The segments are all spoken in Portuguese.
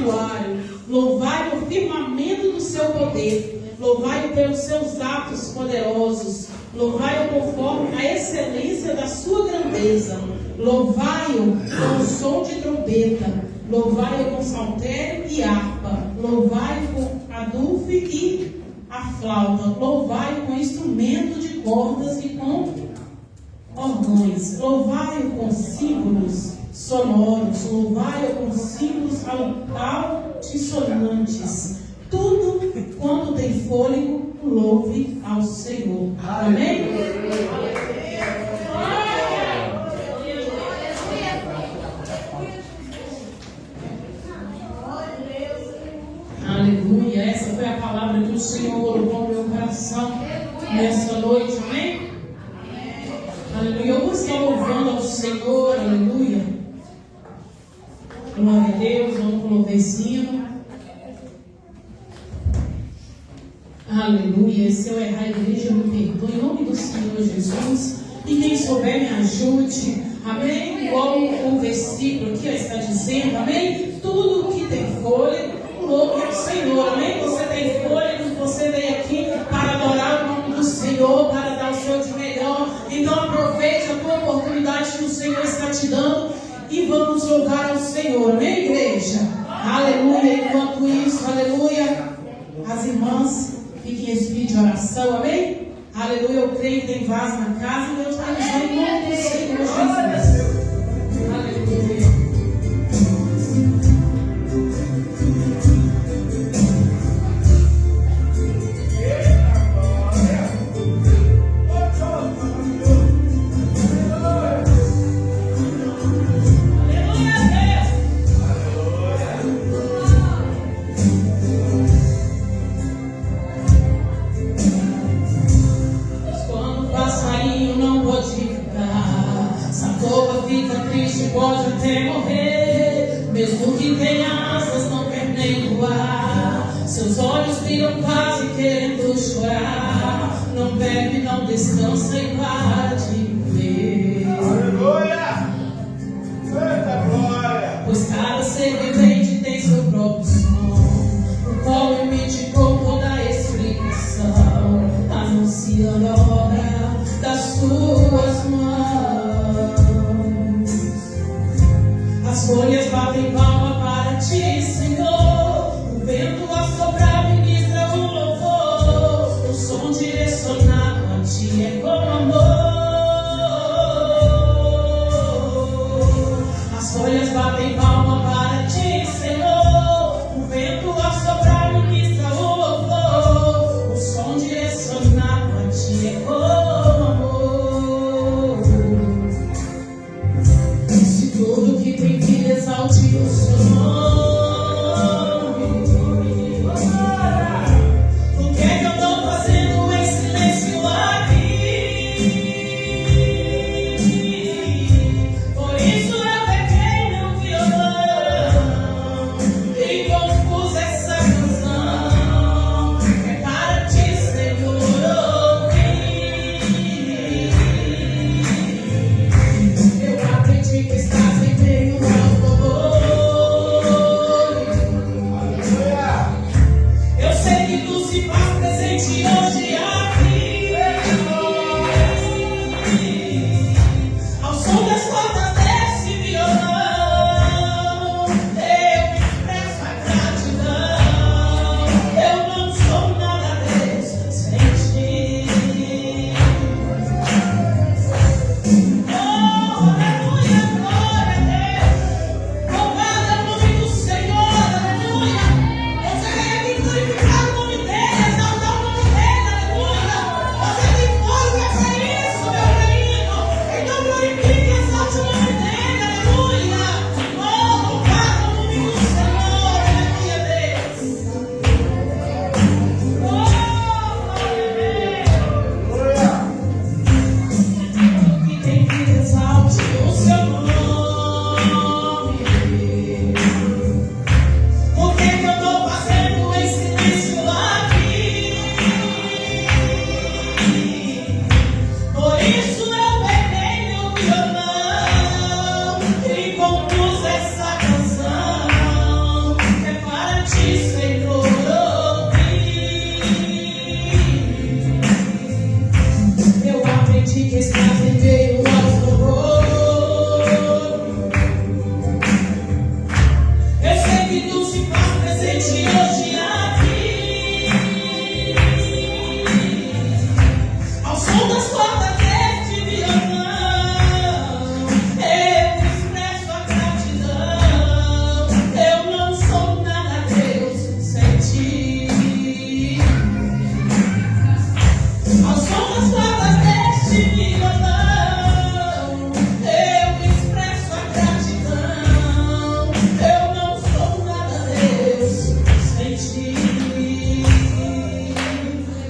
santuário. Louvai o firmamento do seu poder. Louvai-o pelos seus atos poderosos. Louvai-o conforme a excelência da sua grandeza. Louvai-o com o som de trombeta. Louvai-o com saltério e harpa. Louvai-o com adufe e a flauta. Louvai-o com instrumento de cordas e com órgãos. Louvai-o com símbolos sonoros. Louvai-o com símbolos altissonantes. Tudo quanto tem fôlego, louve ao Senhor. Amém? Aleluia. Essa foi a palavra que o Senhor colocou no meu coração nessa noite. Amém? Aleluia. Eu vou estar louvando ao Senhor. Aleluia. Glória a Deus. Vamos com o louvezinho. Aleluia. Se eu errar, a igreja me perdoe em nome do Senhor Jesus. E quem souber, me ajude. Amém? Igual o versículo aqui está dizendo. Amém? Tudo que tem fôlego, louve ao Senhor. Amém? Você tem fôlego, você veio aqui para adorar o nome do Senhor, para dar o seu de melhor. Então aproveite a tua oportunidade que o Senhor está te dando e vamos louvar ao Senhor. Amém, igreja? Aleluia. Enquanto isso, aleluia, as irmãs fiquem em espírito de oração. Amém? Aleluia. Eu creio que tem vaso na casa e Deus está dizendo em nome do Senhor Jesus. Aleluia. Pode até morrer, mesmo que tenha asas, não quer nem voar. Seus olhos viram quase querendo chorar. Não bebe, não descansa e para de viver. Aleluia! Eita glória! Pois cada ser vivente tem seu próprio som, o qual emite com toda a explicação, anunciando a obra das suas mãos. As folhas batem palma para ti, Senhor. O vento a soprar ministra o louvor. O som direcionado a ti é com amor. As folhas batem palma para ti, Senhor. Sente hoje aqui, ao som das cordas deste violão, eu expresso a gratidão. Eu não sou nada, Deus, sem ti. Ao som das cordas deste violão, eu expresso a gratidão. Eu não sou nada, Deus, sem ti.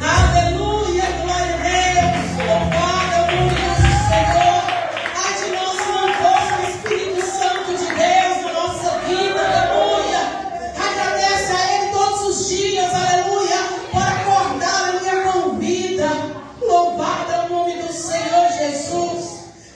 Aleluia, glória a Deus, louvado é o nome do Senhor. Ai de nós se não fosse o Espírito Santo de Deus na nossa vida, aleluia. Agradece a Ele todos os dias, aleluia, por acordar, aleluia, com vida. Louvado é o nome do Senhor Jesus.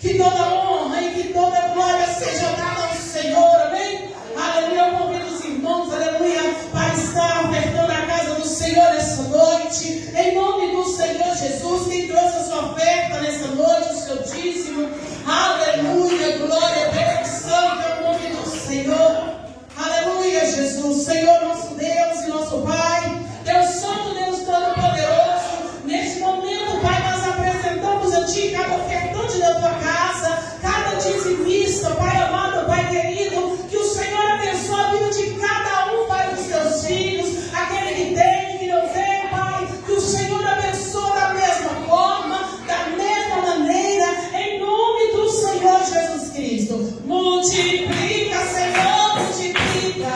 Que toda honra e que toda glória seja dada ao Senhor, amém? Aleluia, eu convido os irmãos, aleluia, para estar ofertando a casa do Senhor nessa noite. Em nome do Senhor Jesus, quem trouxe a sua oferta nessa noite, o seu dízimo, aleluia, glória a Deus, santo é o nome do Senhor. Aleluia, Jesus, Senhor nosso Deus e nosso Pai, Deus Santo, Deus Todo-Poderoso. Neste momento, Pai, nós apresentamos a Ti cada ofertante da Tua casa, cada dizimista, Pai amado, Pai querido, que o Senhor abençoe a vida de cada um, Pai, dos Teus filhos, aquele que tem, que não tem, Pai, que o Senhor abençoe da mesma forma, da mesma maneira, em nome do Senhor Jesus Cristo. Multiplica, Senhor, multiplica.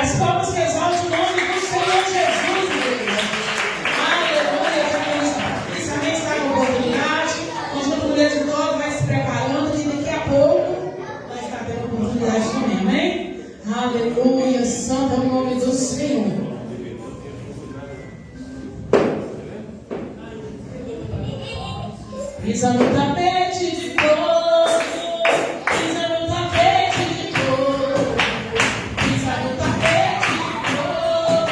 as palmas que exaltam o nome do Senhor Jesus, igreja. Aleluia. Isso também está com oportunidade. Conjunto Mulher de Todo vai se preparando, que daqui a pouco vai estar tendo oportunidade também, amém? Aleluia. Santo é o nome do Senhor. Pisa no tapete de fogo, pisa no tapete de fogo, pisa no tapete de fogo,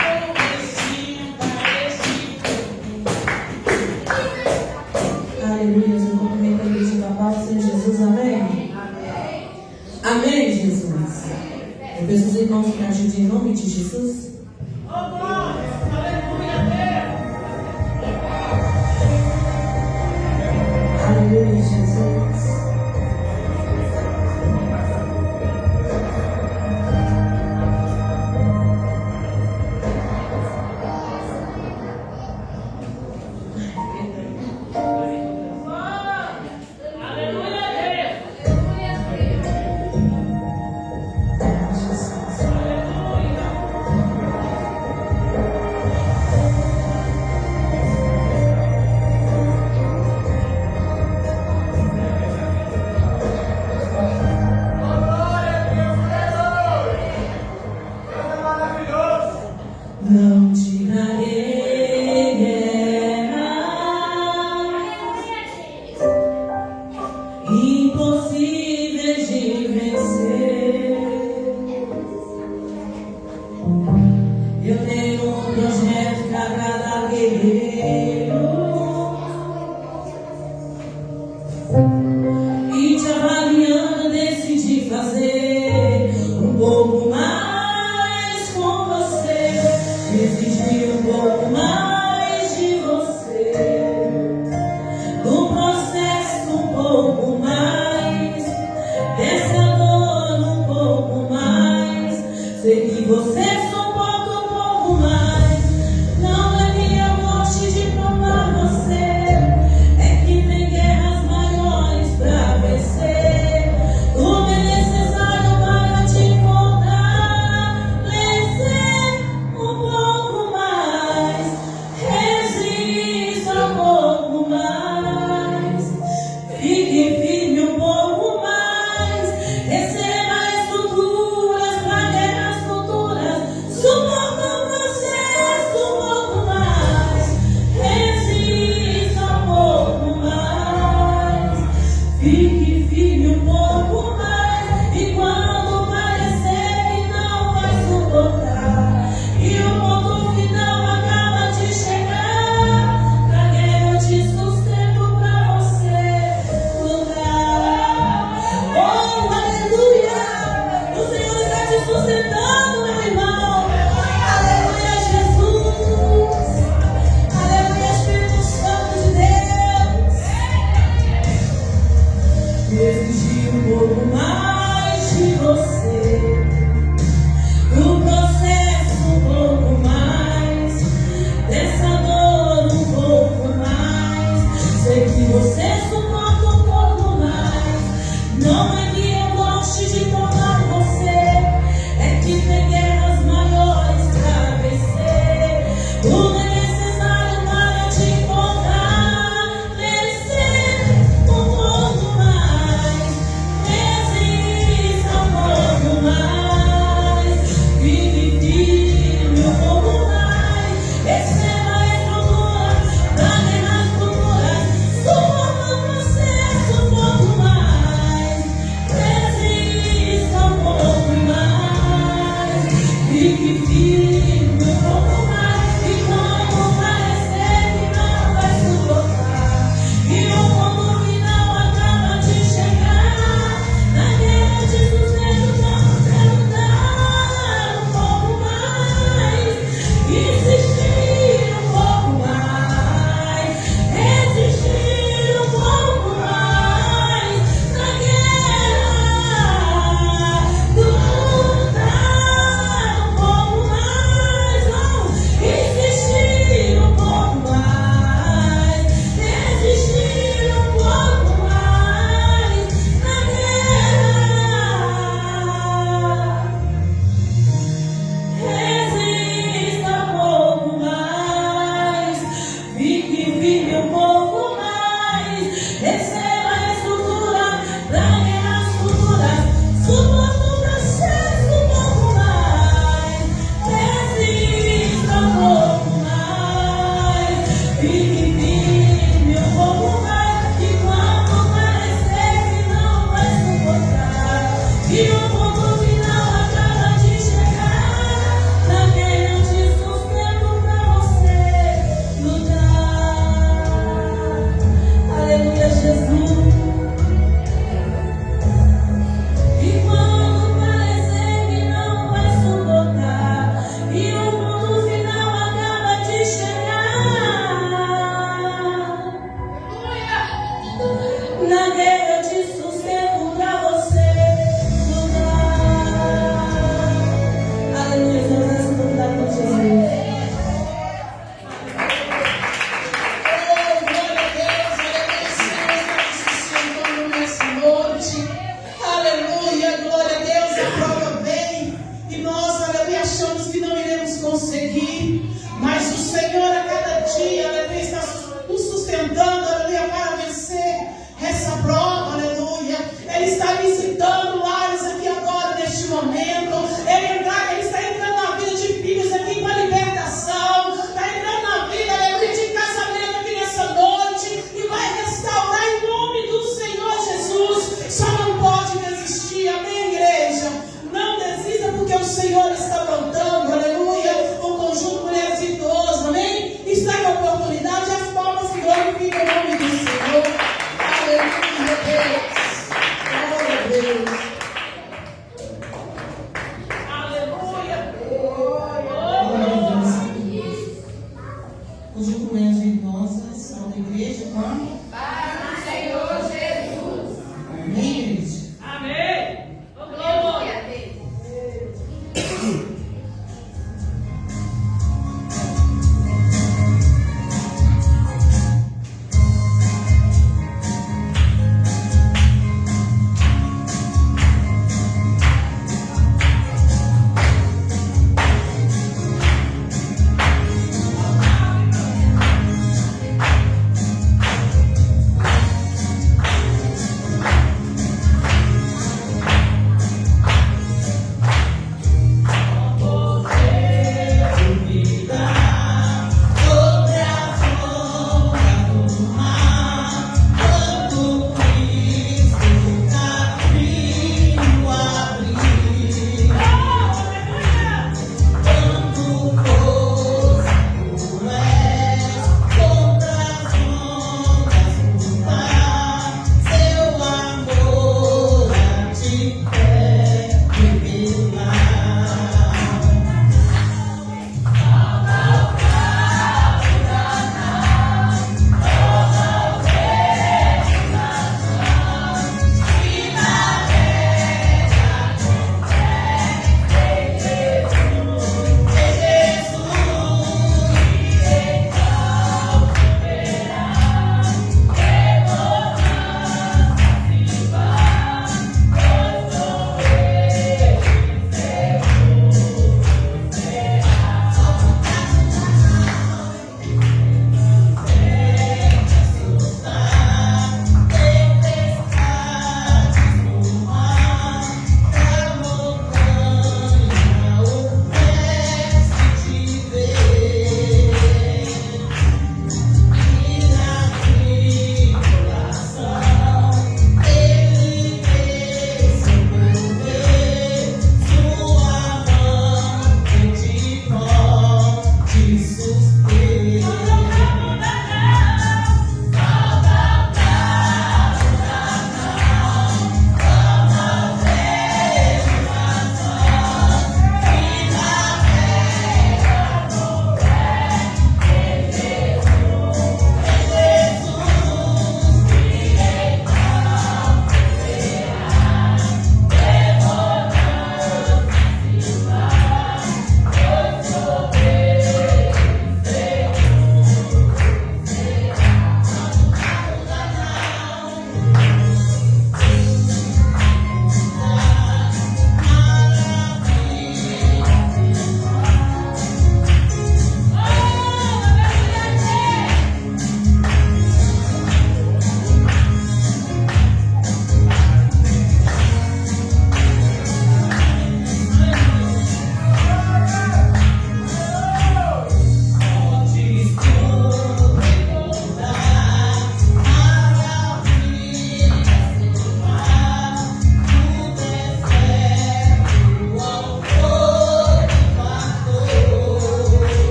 esse fogo. Aleluia, eu cumprimento a igreja da paz, Senhor Jesus, amém? Amém, Jesus. Eu peço aos irmãos que me ajudem em nome de Jesus. Aleluia, Jesus. Não tirarei guerra, impossíveis de vencer. Eu tenho um projeto para cada guerreiro e te avaliando decidi fazer um pouco mais com você. Exigir um pouco mais de você, do processo um pouco mais, dessa dor um pouco mais. Sei que você suporta um pouco mais. Não é que eu goste de provar você, é que tem guerras maiores pra vencer. Tudo é necessário para te fortalecer um pouco mais. Resista um pouco mais. Fique firme um pouco mais. Receba estruturas para guerras futuras. Suporta o processo um pouco mais. Resista um pouco mais. Fique firme um pouco mais. E quando parecer que não vai suportar e o ponto final acaba de chegar, traguei eu te sustento pra você lutar. Oh, aleluia! O Senhor está te sustentando, meu irmão. Aleluia, Jesus. Aleluia, Espírito Santo de Deus. Exigir um pouco mais de você, do processo um pouco mais, dessa dor um pouco mais. Sei que você suporta um pouco mais. Não é que eu goste de provar você, é que tem guerras maiores pra vencer. Tudo é necessário para te fortalecer um pouco mais. Resista um pouco mais. Fique firme um pouco mais. Receba a estrutura para guerras futuras. Suporta o processo um pouco mais. Resista um pouco mais. Fique firme um pouco mais. E quando parecer que não vai suportar e o ponto final acaba de chegar, na guerra de sustento pra você lutar um pouco mais. Insistir um pouco mais. Resistir um pouco mais. Na guerra lutar um pouco mais. Senhor está voltando, aleluia. O conjunto Mulheres Virtuosas, amém? Está com a oportunidade, as palmas que glorificam o nome do Senhor. Aleluia, Deus. Glória a Deus. Aleluia. Glória a Deus. Conjunto Mulheres Virtuosas, salve a igreja, vamos. Para o Senhor Jesus. Amém, igreja? Amém. Glória a Deus.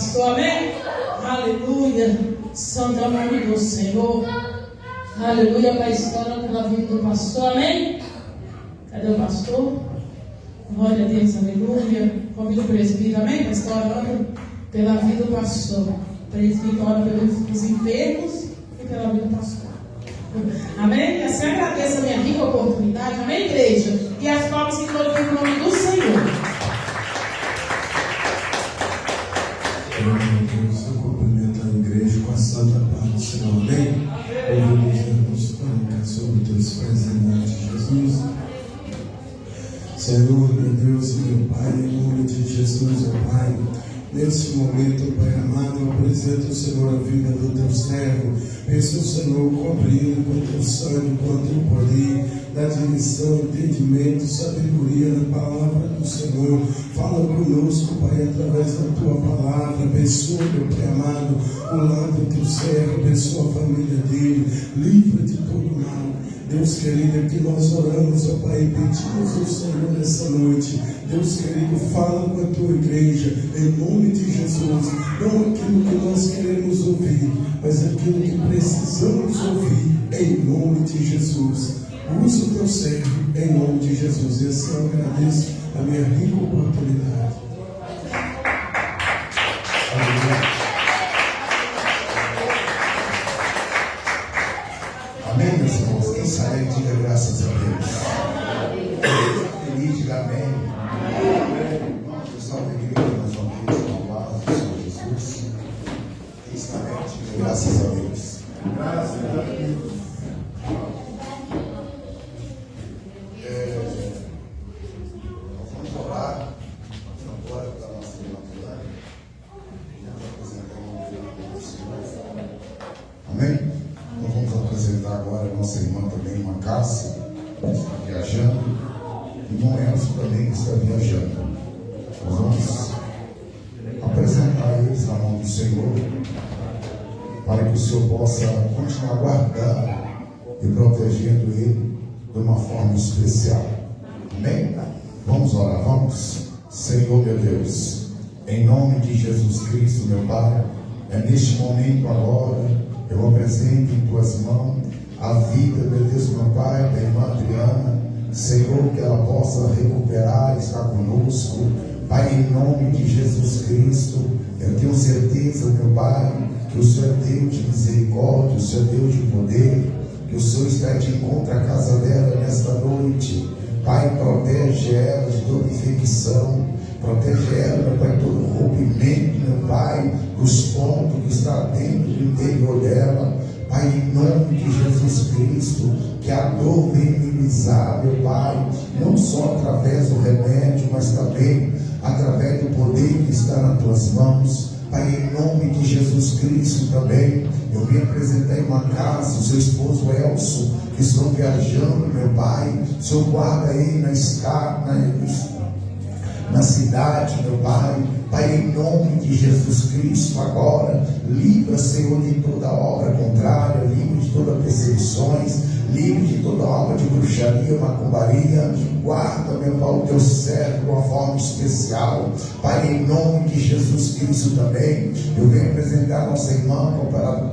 pastor, amém? Aleluia. Santo é o nome do Senhor. Aleluia, Pai, história pela vida do pastor, amém? Cadê o pastor? Glória a Deus, aleluia. Convido o presbítero, amém? Para estar orando pela vida do pastor. O presbítero ora pelos enfermos e pela vida do pastor. Amém? Eu assim agradeço a minha rica oportunidade, amém, igreja? E as palmas que glorificam o nome do Senhor. Eu cumprimento a igreja com a santa paz do Senhor, amém? Ouvimos comunicar sobre teus presentes, Jesus. Senhor, meu Deus e meu Pai, em nome de Jesus, ó Pai, nesse momento, Pai amado, eu apresento, Senhor, a vida do teu servo. Peço, Senhor, cobri-lo com teu sangue, com teu poder, da direção, entendimento, sabedoria na palavra do Senhor. Fala conosco, Pai, através da tua palavra. Abençoa, meu Pai amado, o lar do teu servo, abençoa a família dele, livra de todo mal. Deus querido, é que nós oramos, ó Pai, e pedimos ao Senhor nessa noite. Deus querido, fala com a tua igreja, em nome de Jesus. Não aquilo que nós queremos ouvir, mas aquilo que precisamos ouvir, em nome de Jesus. Usa o teu servo, em nome de Jesus. E assim eu agradeço a minha rica oportunidade. Amém, meus irmãos? Quem sabe, diga graças a Deus. Feliz, diga amém. Vamos salve a igreja mais uma vez, com a paz do Senhor Jesus. Quem sabe, diga graças a Deus. Graças a Deus. Vamos orar agora pela nossa irmã Fulana. Vamos apresentar o nome do Senhor. Amém? Nós vamos apresentar agora a nossa irmã também, uma Cássia, que está viajando, e irmão Elcio também, que está viajando. Nós vamos apresentar eles na mão do Senhor, para que o Senhor possa continuar guardando e protegendo ele de uma forma especial. Amém? Vamos orar, vamos. Senhor, meu Deus, em nome de Jesus Cristo, meu Pai, é neste momento agora, eu apresento em tuas mãos a vida, meu Deus, meu Pai, da irmã Adriana. Senhor, que ela possa recuperar, estar conosco. Pai, em nome de Jesus Cristo, eu tenho certeza, meu Pai, que o Senhor é Deus de misericórdia, o Senhor é Deus de poder, que o Senhor está de encontro à casa dela nesta noite. Pai, protege ela de toda infecção, protege ela, meu Pai, todo rompimento, meu Pai, dos pontos que está dentro do interior dela. Pai, em nome de Jesus Cristo, que a dor venha minimizar, meu Pai, não só através do remédio, mas também através do poder que está nas tuas mãos. Pai, em nome de Jesus Cristo também, eu vim apresentar a irmã Cássia, o seu esposo Elcio, que estão viajando, meu Pai. O Senhor guarda aí na cidade, meu Pai. Pai, em nome de Jesus Cristo, agora, livra, Senhor, de toda obra contrária, livre de todas as perseguições, livre de toda obra de bruxaria, macumbaria. Guarda, meu Pai, o teu servo de uma forma especial. Pai, em nome de Jesus Cristo também, eu venho apresentar a nossa irmã,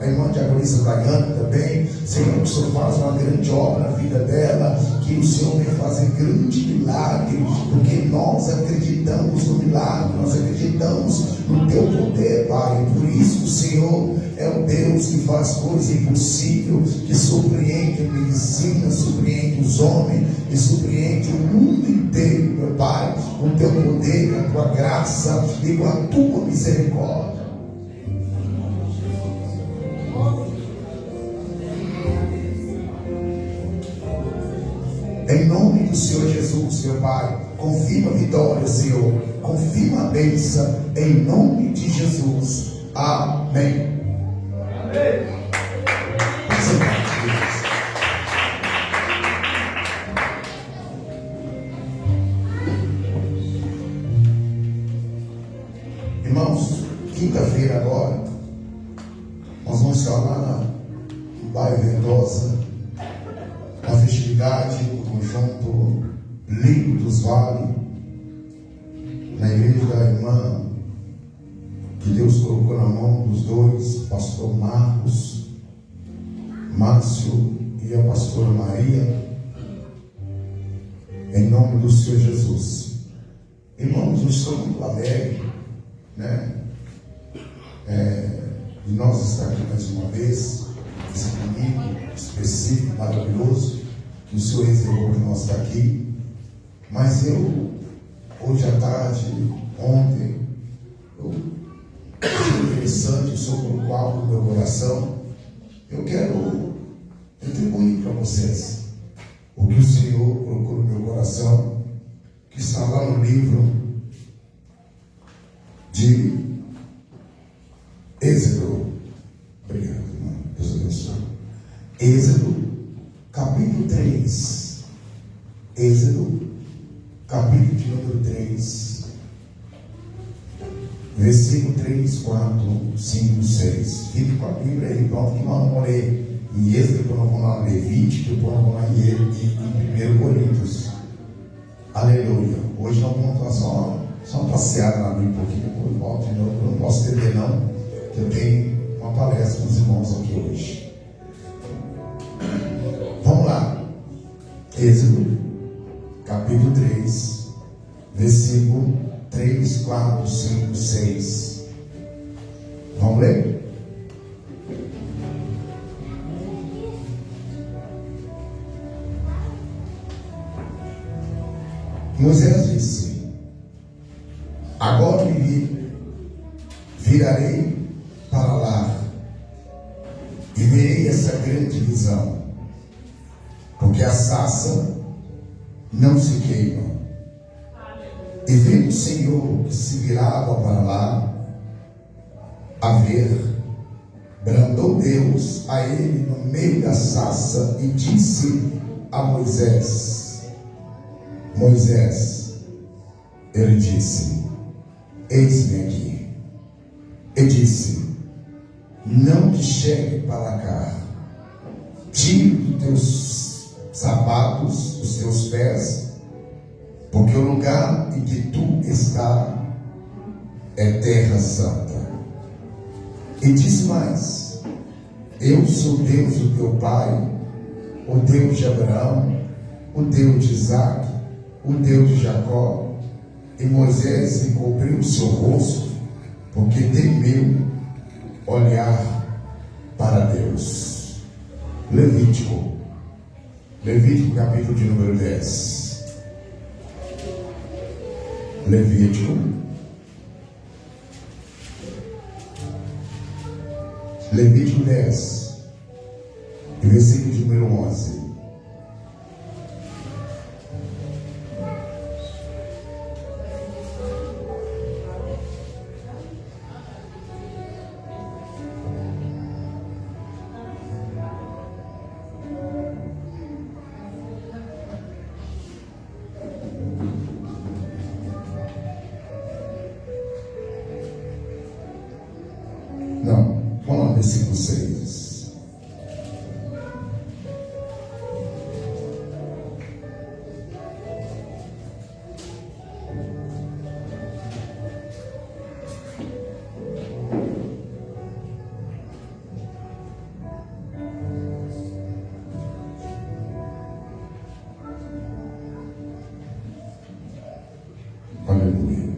a irmã Diagonisa Daiane também. Senhor, que o Senhor faz uma grande obra na vida dela, que o Senhor venha fazer grande milagre, porque nós acreditamos no milagre, nós acreditamos no teu poder, Pai. Por isso o Senhor é o Deus que faz coisas impossíveis, que surpreende a medicina, surpreende os homens, e surpreende o mundo inteiro, meu Pai, com o teu poder, com a tua graça e com a tua misericórdia. Em nome do Senhor Jesus, meu Pai, confirma a vitória, Senhor, confirma a bênção, em nome de Jesus. Amém. Amém. Irmãos, quinta-feira agora, nós vamos estar lá no bairro Vendosa, na festividade do conjunto Lindo dos Vales, na igreja da irmã que Deus colocou na mão dos dois, o pastor Marcos, Márcio e a pastora Maria, em nome do Senhor Jesus. Irmãos, eu estou muito alegre, né? De nós estar aqui mais uma vez, esse domingo específico, maravilhoso, que o Senhor reservou para nós estar aqui. Mas eu, hoje à tarde, ontem, achei interessante, o Senhor colocou algo no meu coração. Eu quero retribuir para vocês o que o Senhor colocou no meu coração, que está lá no livro de Êxodo. Obrigado, irmão. Deus abençoe. Êxodo, capítulo 3. Êxodo, capítulo de número 3. Versículo 3, 4, 5, 6. Fique com a Bíblia aí, pronto, que nós vamos ler em Êxodo, depois nós vamos lá em Levítico, depois nós vamos lá em 1 Coríntios. Aleluia. Hoje nós vamos dar só uma passeada na Bíblia um pouquinho, depois volto de novo. Eu não posso entender não, que eu tenho uma palestra com os irmãos aqui hoje. Vamos lá. Êxodo, capítulo 3, versículo 3, 4, 5, 6. Vamos ler? Moisés disse: agora me virarei para lá e verei essa grande visão, porque a sarça não se queima. E vendo o Senhor que se virava para lá a ver, bradou Deus a ele no meio da sarça e disse a Moisés: Moisés, ele disse: eis-me aqui. E disse: não te chegue para cá, tire dos teus sapatos os teus pés, porque o lugar em que tu estás é terra santa. E diz mais: eu sou Deus do teu pai, o Deus de Abraão, o Deus de Isaac, o Deus de Jacó. E Moisés encobriu o seu rosto, porque temeu olhar para Deus. Levítico capítulo de número 10. Levítico Levítico 10, versículo de número 11. Não, vamos lá, versículo 6. Aleluia.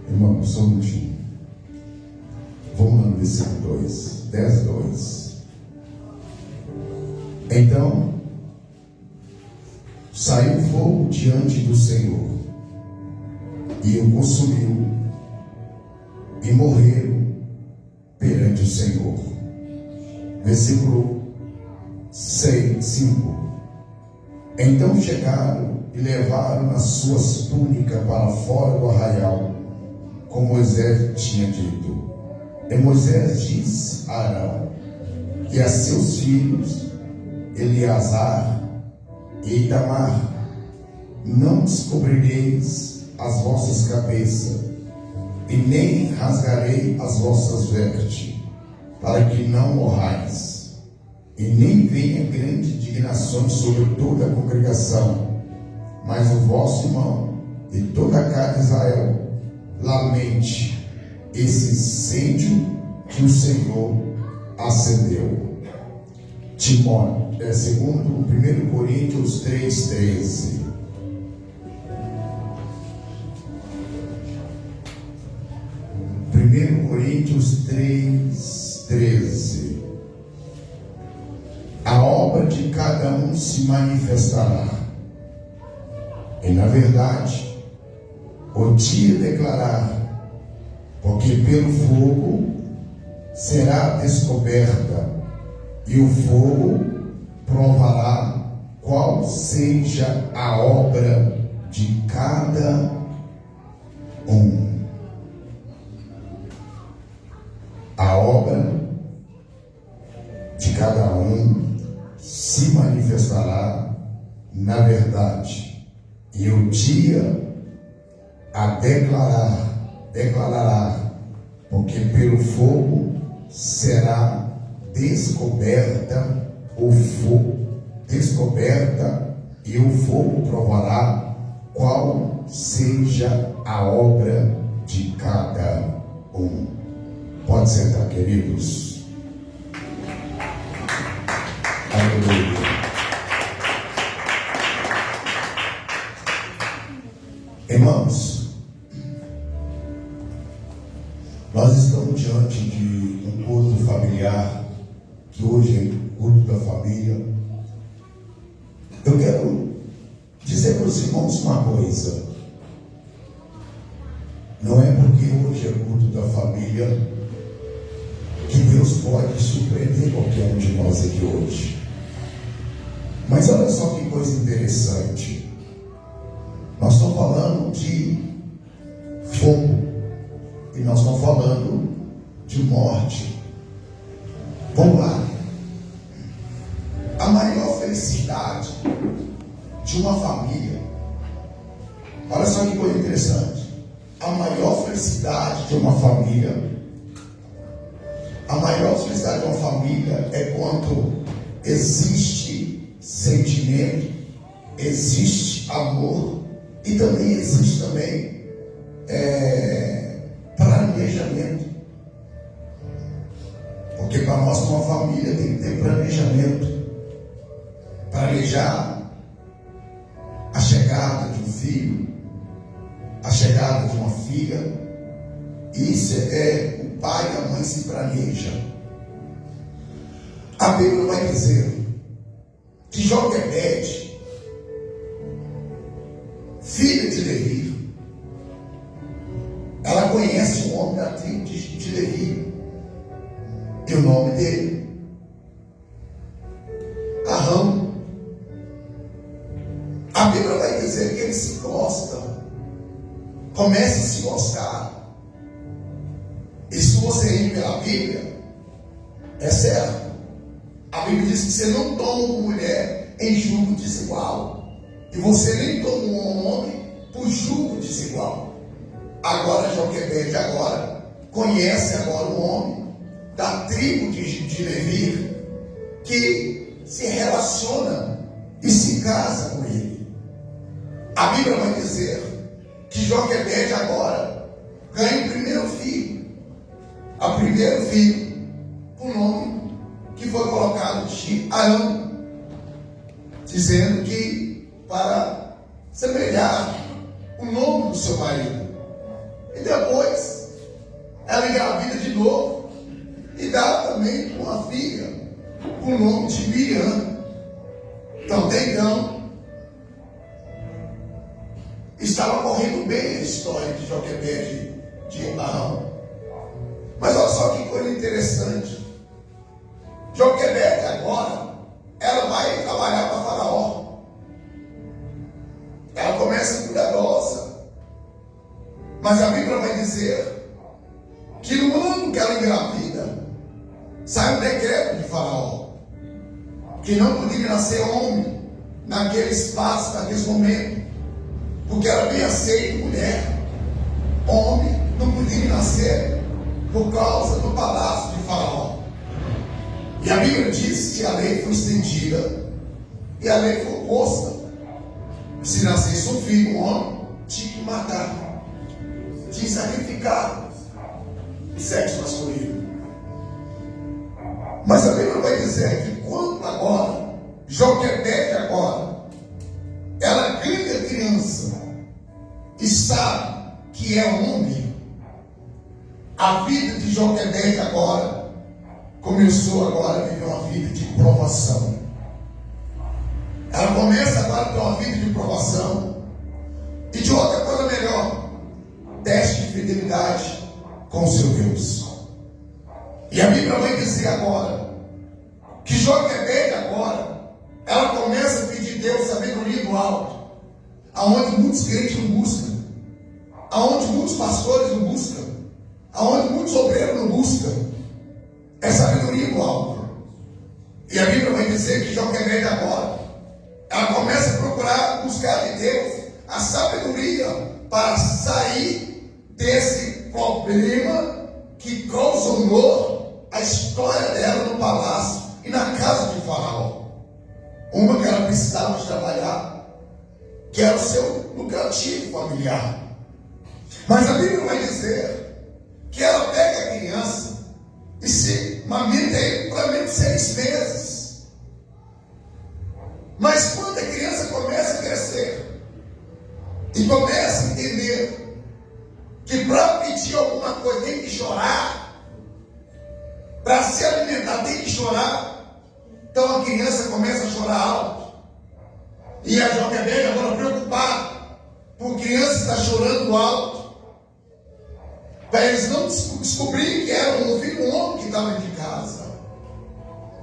Irmão, só um minutinho. Vamos lá no versículo 2, 10, 2. Então saiu fogo diante do Senhor e o consumiu, e morreram perante o Senhor. Versículo 5. Então chegaram e levaram as suas túnicas para fora do arraial, como Moisés tinha dito. E Moisés disse a Arão e a seus filhos Eleazar e Itamar: não descobrireis as vossas cabeças, e nem rasgarei as vossas vestes, para que não morrais, e nem venha grande indignação sobre toda a congregação, mas o vosso irmão e toda a casa de Israel lamente esse incêndio que o Senhor acendeu. Timóteo, 1 Coríntios 3:13. 1 Coríntios 3:13. A obra de cada um se manifestará, e na verdade o dia declarar, porque pelo fogo será descoberta, e o fogo provará qual seja a obra de cada um. A obra de cada um se manifestará na verdade, e o dia a declarará, porque pelo fogo será descoberta e o fogo provará qual seja a obra de cada um. Pode sentar, queridos. Aleluia. Irmãos, nós estamos diante de um culto familiar, que hoje é o culto da família. Eu quero dizer para os irmãos uma coisa: não é porque hoje é o culto da família que Deus pode surpreender qualquer um de nós aqui hoje. Mas olha só que coisa interessante. Nós estamos falando de fogo, e nós estamos falando de morte. Vamos lá. A maior felicidade de uma família, olha só que coisa interessante. A maior felicidade de uma família, é quando existe sentimento, existe amor, e também existe planejamento. Porque para nós, uma família, tem que ter planejamento. Planejar a chegada de um filho, a chegada de uma filha. Isso é o pai e a mãe se planeja. A Bíblia vai dizer que Joquebede, filha de Levi, ela conhece um homem da tribo de Levi, e o nome dele, Arão. A Bíblia vai dizer que eles se gostam, começam a se gostar. E se você ir pela Bíblia, é certo. A Bíblia diz que você não toma uma mulher em julgo desigual, e você nem toma um homem por julgo desigual. Agora Joquebede conhece um homem da tribo de Levi, que se relaciona e se casa com ele. A Bíblia vai dizer que Joquebede ganha o primeiro filho. O primeiro filho, o nome que foi colocado de Arão, dizendo que para semelhar o nome do seu marido. E depois ela engravida de novo e dá também uma filha com o nome de Miriam. Então, até então, estava correndo bem a história de Joquebede de Arão. Mas olha só que coisa interessante. Joquebede ela vai trabalhar para Faraó. Ela começa cuidadosa. Mas a Bíblia vai dizer que no ano que ela engravida, sai um decreto de Faraó, que não podia nascer homem naquele espaço, naquele momento, porque era bem aceito mulher. Homem não podia nascer por causa do palácio de Faraó. E a Bíblia diz que a lei foi estendida e a lei foi posta Se nascesse um filho, um homem, tinha que matar, tinha que sacrificar o sexo masculino. Mas a Bíblia vai dizer que quando agora, Joquebede agora, ela ganha a criança e sabe que é homem, a vida de Joquebede agora começou agora a viver uma vida de provação. Ela começa agora a ter uma vida de provação e de outra coisa melhor, teste de fidelidade com o seu Deus. E a Bíblia vai dizer agora que Joquebede agora, ela começa a pedir a Deus sabedoria do alto, aonde muitos crentes não buscam, aonde muitos pastores não buscam, aonde muitos obreiros não buscam, é sabedoria do alto. E a Bíblia vai dizer que Joquebede agora, ela começa a procurar buscar de Deus a sabedoria para sair desse problema que causou a história dela no palácio e na casa de Faraó. Uma que ela precisava de trabalhar, que era o seu lucrativo familiar. Mas a Bíblia vai dizer que ela pega a criança e se mamita ele para menos 6 meses. Mas quando a criança começa a crescer e começa a entender que para pedir alguma coisa tem que chorar, para se alimentar tem que chorar, então a criança começa a chorar alto. E a Joquebede agora preocupada, por criança está chorando alto, para eles não descobrirem que era um filho, um homem que estava de casa.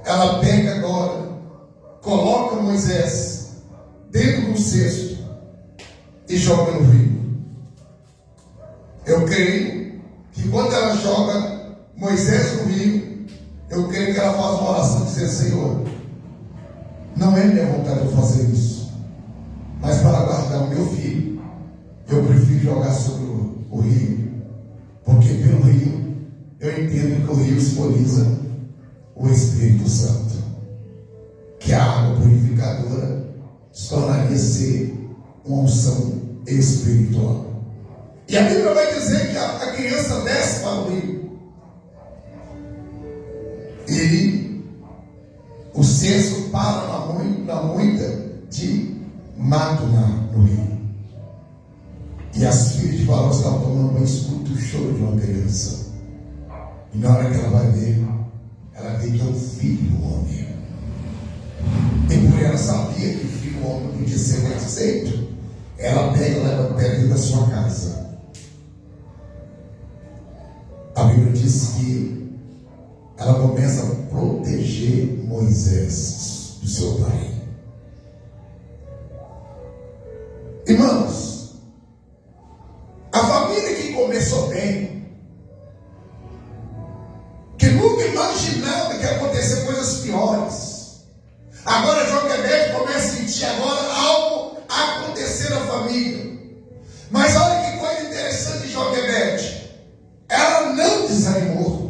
Ela pega agora, coloca Moisés dentro do cesto e joga no rio. Eu creio que quando ela joga Moisés no rio, eu creio que ela faz uma oração dizendo: Senhor, não é minha vontade eu fazer isso, mas para guardar o meu filho, eu prefiro jogar sobre o rio, porque pelo rio eu entendo que o rio simboliza o Espírito Santo, que a água purificadora se tornaria ser uma unção espiritual. E a Bíblia vai dizer que a criança desce para o rio. E o cesto para na moita de Madumá no rio. E as filhas de Faraó estavam tomando banho, escuta o choro de uma criança. E na hora que ela vai ver, ela vê que é o filho do homem. E por ela sabia que o filho do homem podia ser mais aceito, ela pega e leva perto da sua casa. A Bíblia diz que ela começa a proteger Moisés do seu pai. Irmãos, a família que começou bem, que nunca imaginava que ia acontecer coisas piores, agora Joquebede começa a sentir agora algo acontecer na família. Mas olha que coisa interessante de Joquebede, ela não desanimou.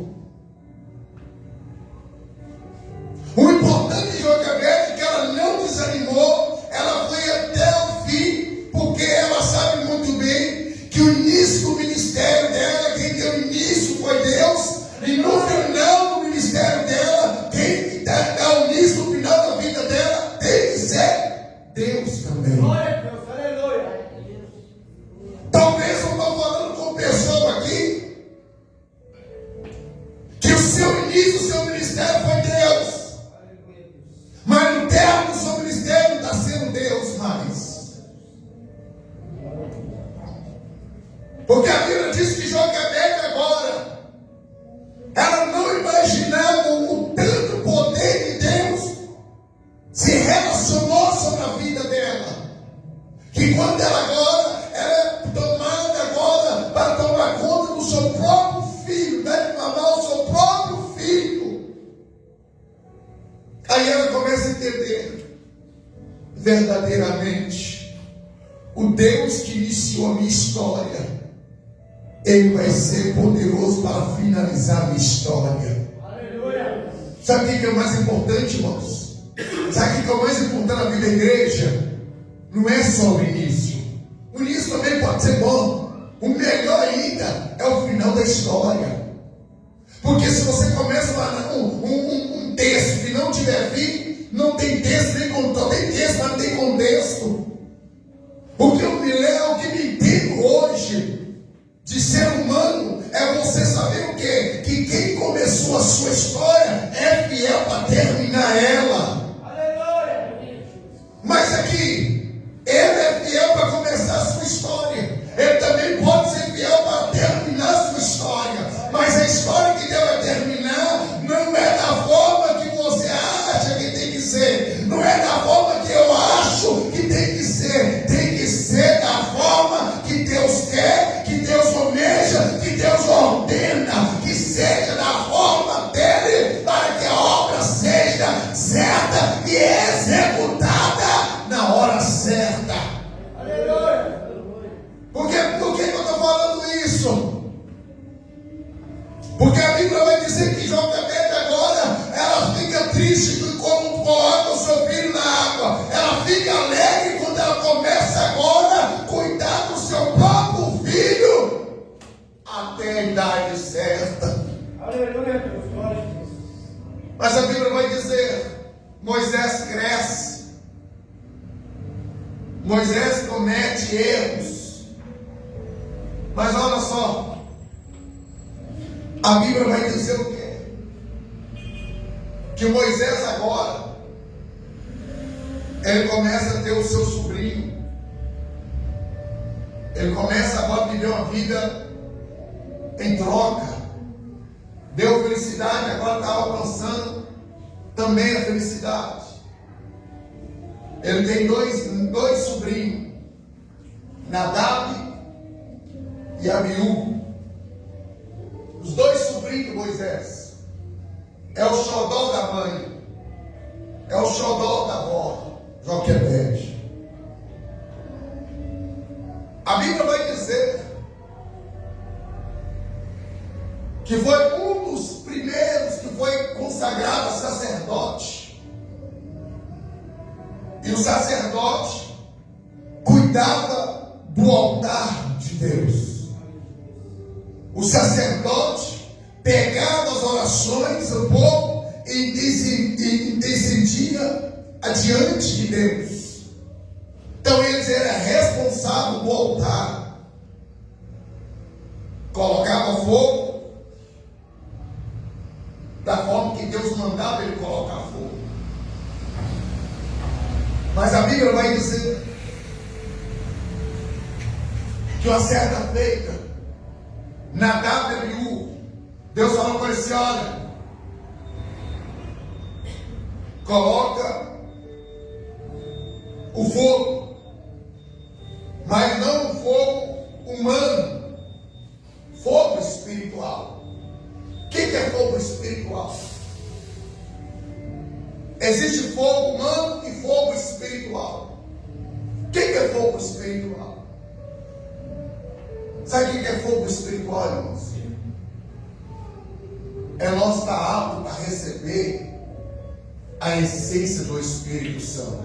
O importante de Joquebede é que ela não desanimou, ela foi até o fim, porque ela sabe muito bem que o início do ministério dela, quem deu início foi Deus, e no final do ministério dela, quem dá o início, no final da vida dela, tem que ser Deus também. Glória a Deus, aleluia. Talvez eu estou falando com pessoa aqui que o seu início, o seu ministério foi Deus, mas no termo do seu ministério está sendo Deus mais. Porque a Bíblia diz que Joquebede agora, ela não imaginava o tanto poder de Deus se relacionou sobre a vida dela, que quando ela agora, ela é tomada agora para tomar conta do seu próprio filho, deve mamar o seu próprio filho. Aí ela começa a entender verdadeiramente o Deus que iniciou a minha história, Ele vai ser poderoso para finalizar a minha história. Aleluia. Sabe o que é o mais importante, irmãos? Sabe o que é o mais importante na vida da igreja? não é só o início. O início também pode ser bom. O melhor ainda é o final da história. Porque se você começa um texto que não tiver fim, não tem texto nem contexto, tem texto, mas não tem contexto. O que me entendo hoje de ser humano é você saber o quê? Que quem começou a sua história é fiel para terminar ela. Aleluia. Mas aqui, ele é fiel para começar a sua história. Ele também pode ser fiel para terminar a sua história. Mas a história que Deus vai terminar não é da forma que você acha que tem que ser. Não é da forma que eu acho que tem que ser. Tem que ser da forma que Deus quer, que Deus almeja, que Deus ordena. Que seja da forma dele, para que a obra seja certa e executada na hora certa. Aleluia. Por que eu estou falando isso? Porque a Bíblia vai dizer que Jocabede agora, ela fica triste quando coloca o seu filho na água. Ela fica alegre quando ela começa agora a cuidar do seu próprio filho até a idade certa. Aleluia, Deus. Glória a Deus. Mas a Bíblia vai dizer, Moisés cresce. Moisés comete erros. Mas olha só, a Bíblia vai dizer o quê? Que Moisés agora, ele começa a ter o seu sobrinho. Ele começa agora a viver uma vida em troca. Deu felicidade, agora está alcançando também a felicidade. Ele tem dois sobrinhos, Nadab e Abiú. Os dois sobrinhos de Moisés. É o xodó da mãe. É o xodó da avó, Joquebede. A Bíblia vai dizer que foi um dos primeiros que foi consagrado a sacerdote. E o sacerdote cuidava do altar de Deus. O sacerdote pegava as orações do povo e decidia adiante de Deus. Então eles eram responsáveis do altar. Colocava fogo da forma que Deus mandava ele colocar fogo. Mas a Bíblia vai dizer que uma certa feita, Nadab e Abiú, Deus falou com ele assim: olha, coloca o fogo, mas não o fogo humano, fogo espiritual. O que é fogo espiritual? Existe fogo humano e fogo espiritual. O que é fogo espiritual? Sabe o que é fogo espiritual, irmãos? É nós estar apto para receber a essência do Espírito Santo.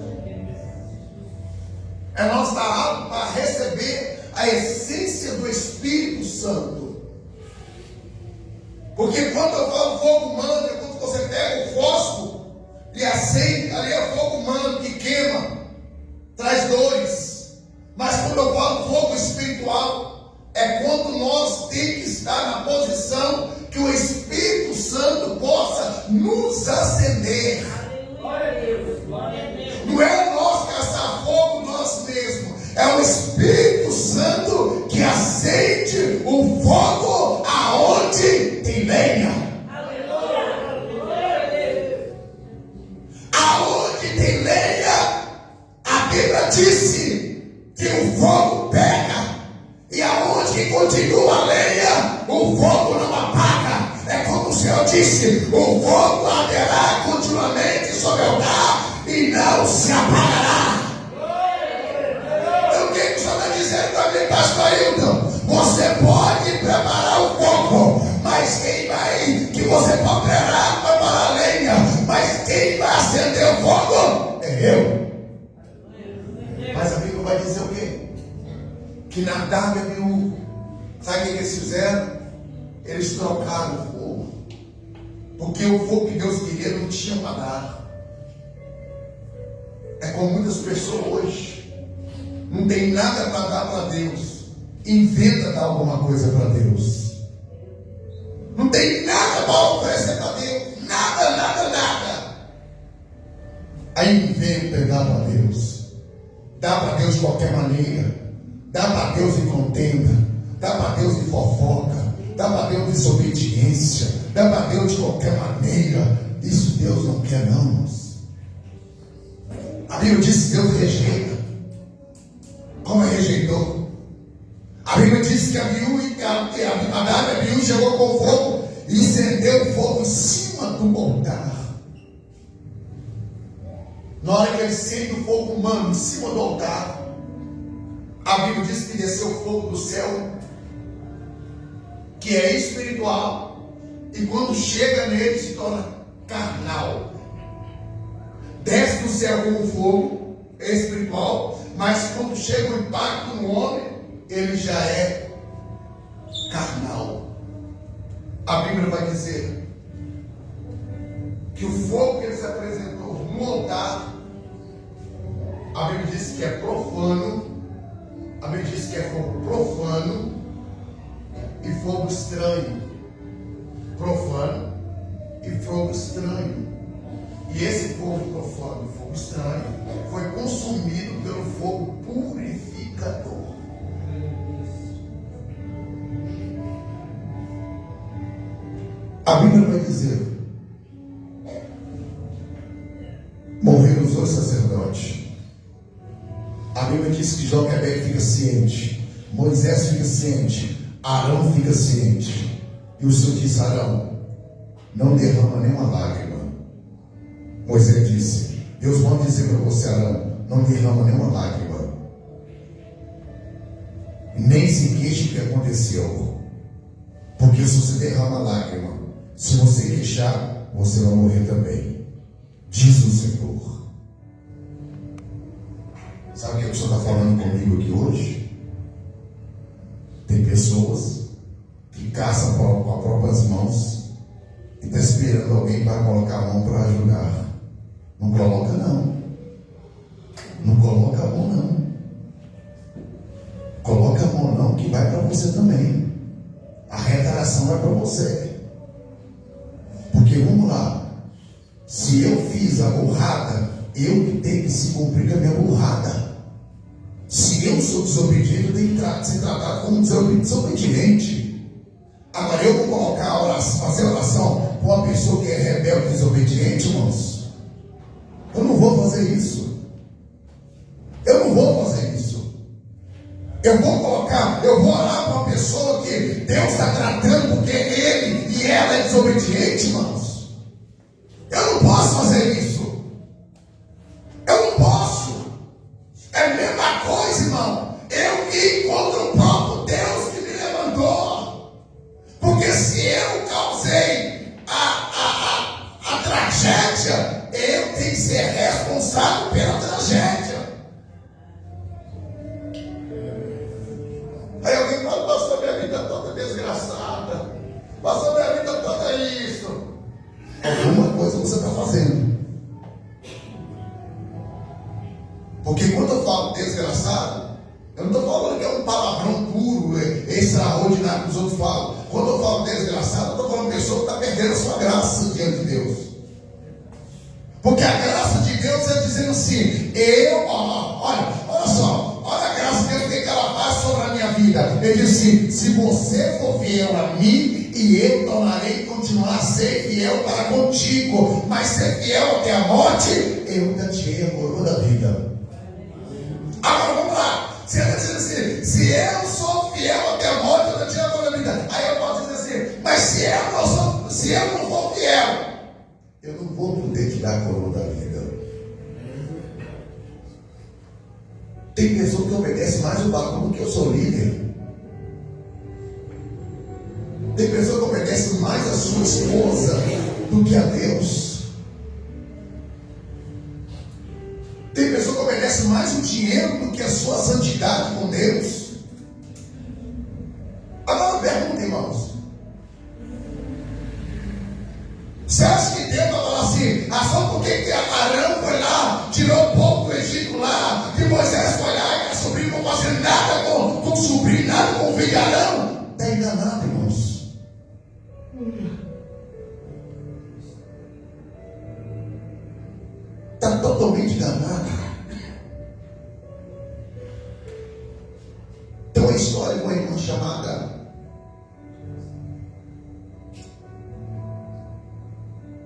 É nós estar apto para receber a essência do Espírito Santo. Porque quando eu falo fogo humano, é quando você pega o fósforo e acende, ali é fogo humano que queima, traz dores. Mas quando eu falo fogo espiritual, é quando nós temos que estar na posição que o Espírito Santo possa nos acender. Glória a Deus. Glória a Deus. Não é nós caçar fogo nós mesmos, é o Espírito Santo que acende o fogo aonde tem lenha. Aonde tem lenha, a Bíblia disse que o fogo pega. E aonde que continua a lenha, o fogo não apaga. É como o Senhor disse: o fogo arderá continuamente sobre o altar e não se apagará. Então o que o Senhor está dizendo para mim, pastor Hilton? Você pode preparar o fogo, mas quem vai, que você pode preparar a lenha, mas quem vai acender o fogo é eu. Mas a Nadab e Abiú, sabe o que eles fizeram? Eles trocaram o fogo, porque o fogo que Deus queria não tinha para dar. É como muitas pessoas hoje, não tem nada para dar para Deus, inventa dar alguma coisa para Deus. Não tem nada para oferecer para Deus, nada. Aí inventa e dá para Deus. Dá para Deus de qualquer maneira. Dá para Deus em contenda. Dá para Deus em fofoca. Dá para Deus em desobediência. Dá para Deus de qualquer maneira. Isso Deus não quer, não, irmãos. A Bíblia diz que Deus rejeita. Como é rejeitou? A Bíblia diz que Nadab e Abiú chegou com fogo e acendeu o fogo em cima do altar. Na hora que ele acende o fogo humano em cima do altar, a Bíblia diz que desceu o fogo do céu, que é espiritual, e quando chega nele se torna carnal. Desce do céu como fogo, é espiritual, mas quando chega o impacto no homem, ele já é carnal. A Bíblia vai dizer que o fogo que ele se apresentou no altar, a Bíblia diz que é profano. A Bíblia diz que é fogo profano e fogo estranho. Profano e fogo estranho. E esse fogo profano e fogo estranho foi consumido pelo fogo purificador. A Bíblia vai dizer: morreram os dois sacerdotes. A Bíblia diz que Joquebed fica ciente, Moisés fica ciente, Arão fica ciente. E o Senhor disse: Arão, não derrama nenhuma lágrima. Moisés disse: Deus manda dizer para você, Arão, não derrama nenhuma lágrima. Nem se queixe o que aconteceu. Porque se você derrama lágrima, se você queixar, você vai morrer também. Diz o Senhor. Sabe o que o Senhor está falando comigo aqui hoje? Tem pessoas que caçam com as próprias mãos e está esperando alguém para colocar a mão para ajudar. Não coloca não. Não coloca a mão não. Coloca a mão não, que vai para você também. A retaliação vai para você. Porque vamos lá, se eu fiz a burrada, eu que tenho que se cumprir com a minha burrada. Se eu sou desobediente, eu tenho que ser tratado como desobediente. Agora eu vou colocar a oração, fazer a oração para uma pessoa que é rebelde e desobediente, irmãos. Eu não vou fazer isso. Eu não vou fazer isso. Eu vou orar para uma pessoa que Deus está tratando porque ele e ela é desobediente, irmãos. Eu não posso fazer isso. Eu não posso. É a mesma coisa, irmão. Eu ir contra o próprio Deus que me levantou. Porque se eu causei a tragédia, eu tenho que ser responsável pela tragédia. Aí alguém fala: pastor, minha vida toda desgraçada. Pastor, minha vida toda isso. Alguma coisa você está fazendo. Porque quando eu falo desgraçado, eu não estou falando que é um palavrão puro, extraordinário que os outros falam. Quando eu falo desgraçado, eu estou falando de pessoa que está perdendo a sua graça diante de Deus. Porque a graça de Deus é dizendo assim: olha só, olha a graça de Deus que ela faz sobre a minha vida. Ele diz assim: se você for fiel a mim, e eu tornarei continuar a ser fiel para contigo, mas ser fiel até a morte, eu te a coroa da vida. Agora vamos lá. Você está dizendo assim: se eu sou fiel até a morte, eu te a coroa da vida. Aí eu posso dizer assim: mas se eu não for fiel, eu não vou poder te dar a coroa da vida. Tem pessoa que obedece mais o barulho do que eu sou líder. Tem pessoa que obedece mais a sua esposa do que a Deus. Tem pessoa que obedece mais o dinheiro do que a sua santidade com Deus. que Arão foi lá, tirou o povo do Egito lá, que Moisés foi lá e que a sobrinha não fazer nada com o sobrinho, nada com o filho de Arão. Está enganado, irmãos. Está totalmente enganado. Tem uma história de uma irmã chamada,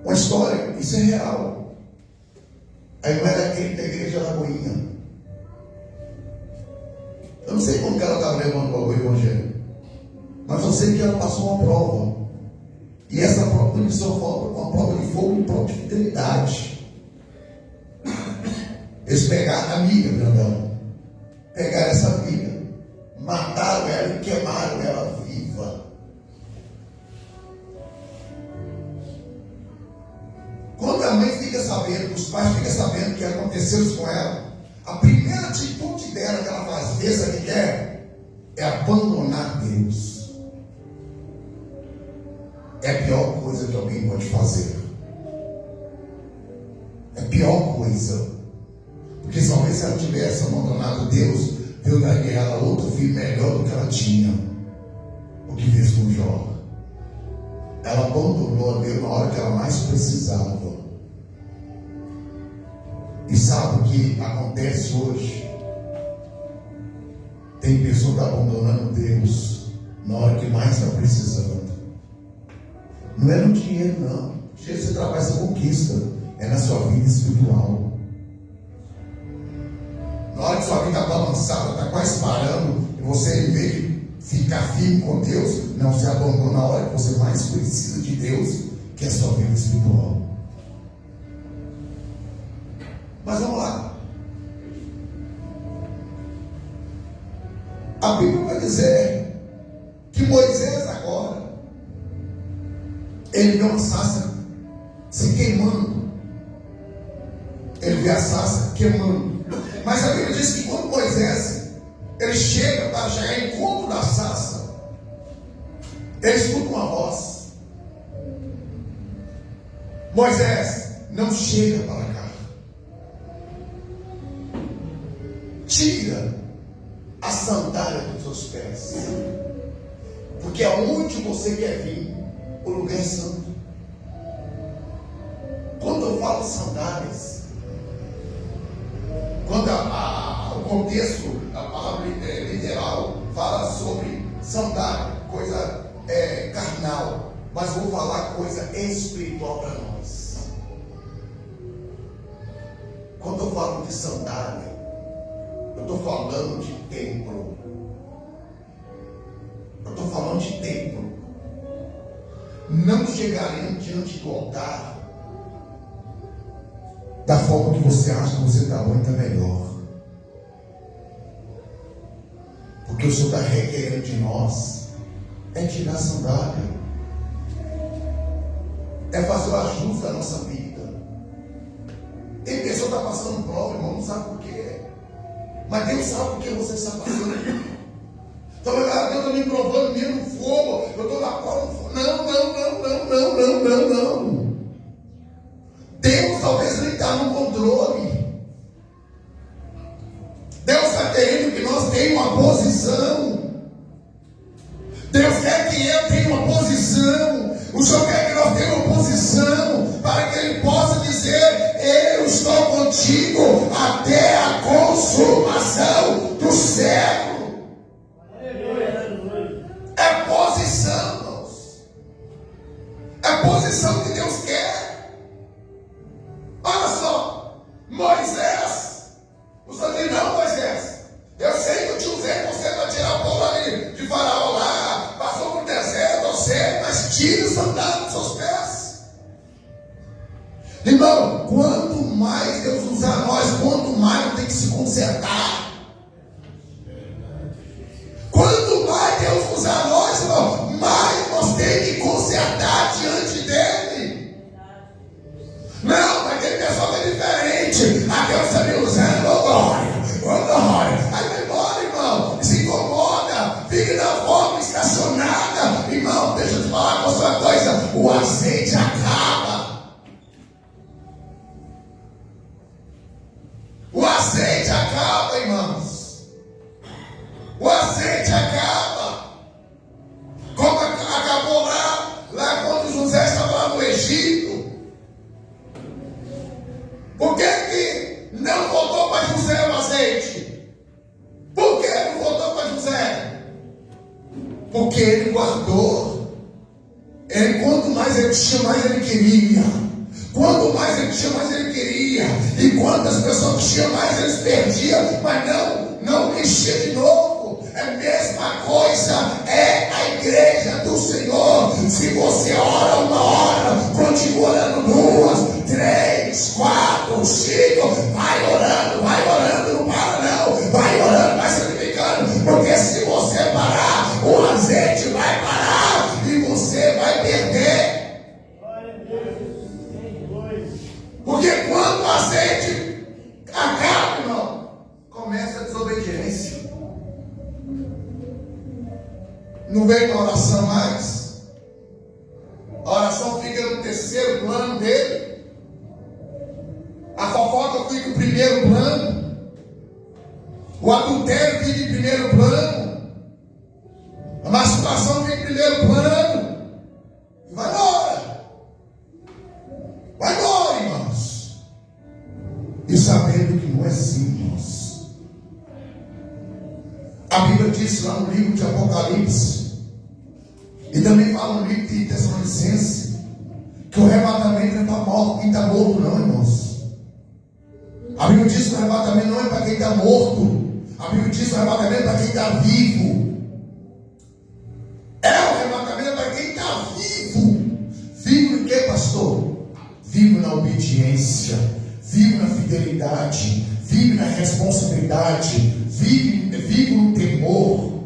uma história, isso é real. A irmã era crente da igreja Lagoinha. Eu não sei como que ela estava levando o evangelho, mas eu sei que ela passou uma prova. E essa prova não foi uma prova de fogo, uma prova de fidelidade. Eles pegaram a amiga, grandão. Pegaram essa amiga, mataram ela e queimaram ela viva. Quando a mãe fica sabendo, os pais ficam sabendo o que aconteceu isso com ela, a primeira atitude dela que ela faz, vezes que quer, é abandonar Deus. É a pior coisa que alguém pode fazer. É a pior coisa. Porque talvez se ela tivesse abandonado Deus, Deus daria a ela outro filho melhor do que ela tinha. O que fez com Jó. Ela abandonou a Deus na hora que ela mais precisava. E sabe o que acontece hoje? Tem pessoa que está abandonando Deus na hora que mais está precisando. Não é no dinheiro, não. O dinheiro você trabalha, você conquista. É na sua vida espiritual. Na hora que sua vida está balançada, está quase parando, e você, em vez de ficar firme com Deus, não se abandona na hora que você mais precisa de Deus, que é a sua vida espiritual. Mas vamos lá. A Bíblia vai dizer que Moisés agora, ele vê uma sarça se queimando. Ele vê a sarça queimando. Mas a Bíblia diz que quando Moisés, ele chega para chegar em encontro da sarça, ele escuta uma voz. Moisés, não chega para cá. Tira a sandália dos seus pés. Porque aonde você quer vir, o lugar é santo. Quando eu falo sandálias, quando o contexto, a palavra literal, fala sobre sandália, coisa carnal, mas vou falar coisa espiritual para nós. Quando eu falo de sandália, eu estou falando de templo. Eu estou falando de templo. Não chegaremos diante do altar da forma que você acha que você está bom e está melhor. Porque o Senhor está requerendo de nós é tirar a sandália, é fazer o ajuste da nossa vida. Tem pessoa que está passando prova, irmão, não sabe por quê. Mas Deus sabe por que você está passando. Então, Deus está me provando mesmo no fogo. Eu estou na prova no fogo. Não. Deus talvez nem está no controle. Deus está querendo que nós tenhamos uma posição. Deus quer que eu tenha uma posição. O Senhor quer que nós tenhamos uma posição para que Ele possa dizer: eu estou contigo até a consumação do século. É posição, irmãos. É posição que Deus quer. Olha só, Moisés, o Senhor diz: não, Moisés, eu sei que eu te usei você para tirar o povo ali de Faraó lá, passou por deserto, eu sei, mas tira o sandália dos seus pés. Irmão, quanto mais Deus usar nós, quanto mais tem que se consertar. Quanto mais Deus usar nós, irmão, mais nós temos que consertar diante dele. Não, mas tem pessoa que é diferente. A Deus está me usando, glória. Aí vai embora, irmão, se incomoda, fica na forma estacionada. Irmão, deixa eu te falar uma coisa: o azeite acaba. doador. Quanto mais ele tinha, mais ele queria. Quanto mais ele tinha, mais ele queria. E quantas pessoas que tinham, mais eles perdiam. Mas não enchia de novo. É a mesma coisa. É a igreja do Senhor. Se você ora uma hora, continua orando 2, 3, 4, 5. Vai orando, não para não. Vai orando, vai santificando. Porque se você parar, o azeite vai parar e você vai perder. Porque quando o azeite acaba, irmão, começa a desobediência. Não vem para a oração mais. A oração fica no terceiro plano dele. A fofoca fica em primeiro plano. O adultério fica em primeiro plano. A masturbação fica em primeiro plano. E vai embora. Vai embora, irmãos. E sabendo que não é assim, irmãos. A Bíblia diz lá no livro de Apocalipse, e também fala no livro de Tessalonicenses, que o arrebatamento não é para morto, quem está morto não, irmãos. A Bíblia diz que o arrebatamento não é para quem está morto. A Bíblia diz que o arrebatamento é para quem está vivo. O arrebatamento é para quem está vivo. Vivo em quê, pastor? Vivo na obediência, vivo na fidelidade, vivo na responsabilidade, vivo no temor.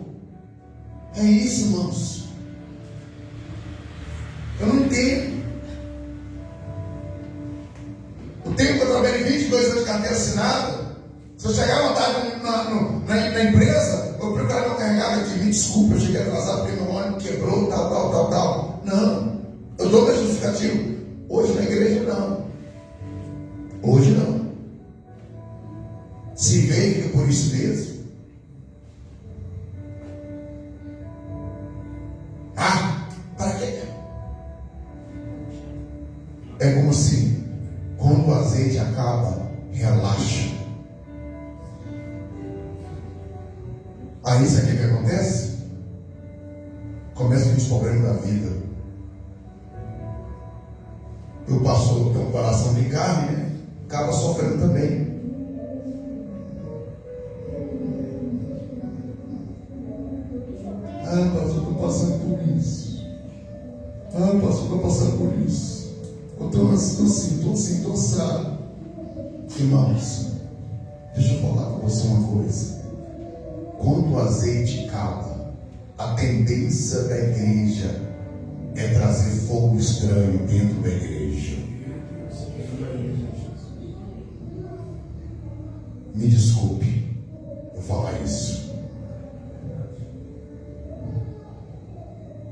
É isso, irmãos. Eu não entendo. O tempo que eu trabalhei 22 anos de carteira assinada, se eu chegar uma tarde na empresa, eu preparo meu carregado aqui, me desculpa, eu cheguei atrasado porque meu ônibus quebrou, tal. Não, eu dou meu justificativo. Hoje na igreja não. Hoje não. Se vem, fica por isso mesmo. Para quê? É como se, quando o azeite acaba, relaxa. Aí sabe o que acontece? Começa os problemas da vida. O pastor tem um coração de carne, né? Acaba sofrendo também. Pastor, estou passando por isso. Pastor, estou passando por isso. Estou assim, estou assado. Irmãos, deixa eu falar com você uma coisa. Quando o azeite acaba, a tendência da igreja é trazer fogo estranho dentro da igreja. Me desculpe eu falar isso.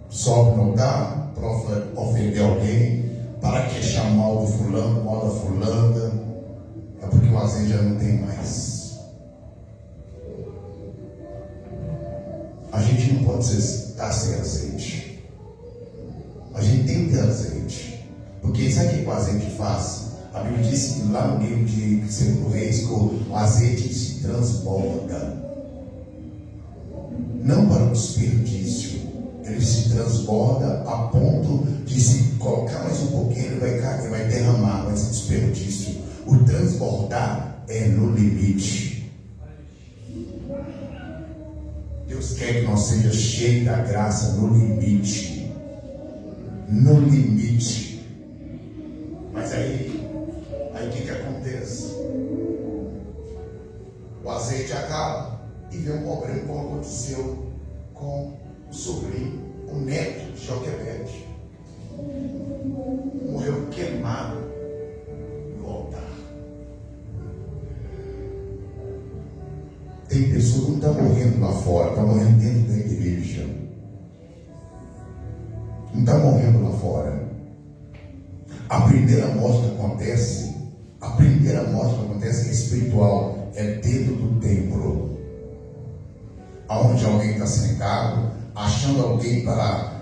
Sobe no altar para ofender alguém, para queixar mal do fulano, mal da fulana, é porque o azeite já não tem mais. A gente não pode estar sem azeite. A gente tem que ter azeite. Porque sabe o que o azeite faz? A Bíblia diz lá no livro de 2 Reis que o azeite se transborda. Não para o desperdício. Ele se transborda a ponto de se colocar mais um pouquinho, ele vai cair, vai derramar, vai ser desperdício. O transbordar é no limite. Deus quer que nós sejamos cheios da graça no limite. No limite. Mas aí o que acontece? O azeite acaba e vem um problema como aconteceu com o sobrinho, o neto de Joquebede. Morreu queimado no altar. Tem pessoas que não estão morrendo lá fora, estão morrendo dentro da igreja. Não está morrendo lá fora. A primeira morte que acontece é espiritual, é dentro do templo. Aonde alguém está sentado, achando alguém para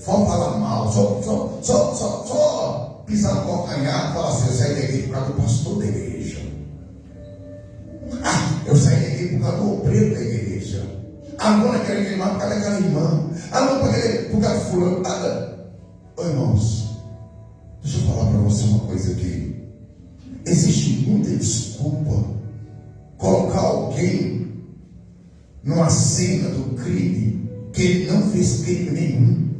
só falar mal, só pisar no calcanhar, falar assim, eu saí da igreja por causa do pastor da igreja. Eu saí da igreja por causa do obreiro da igreja. não vou naquela irmã por causa daquela irmã. Não vou por causa do fulano. Ô irmãos, deixa eu falar para você uma coisa aqui. Existe muita desculpa colocar alguém numa cena do crime que ele não fez crime nenhum.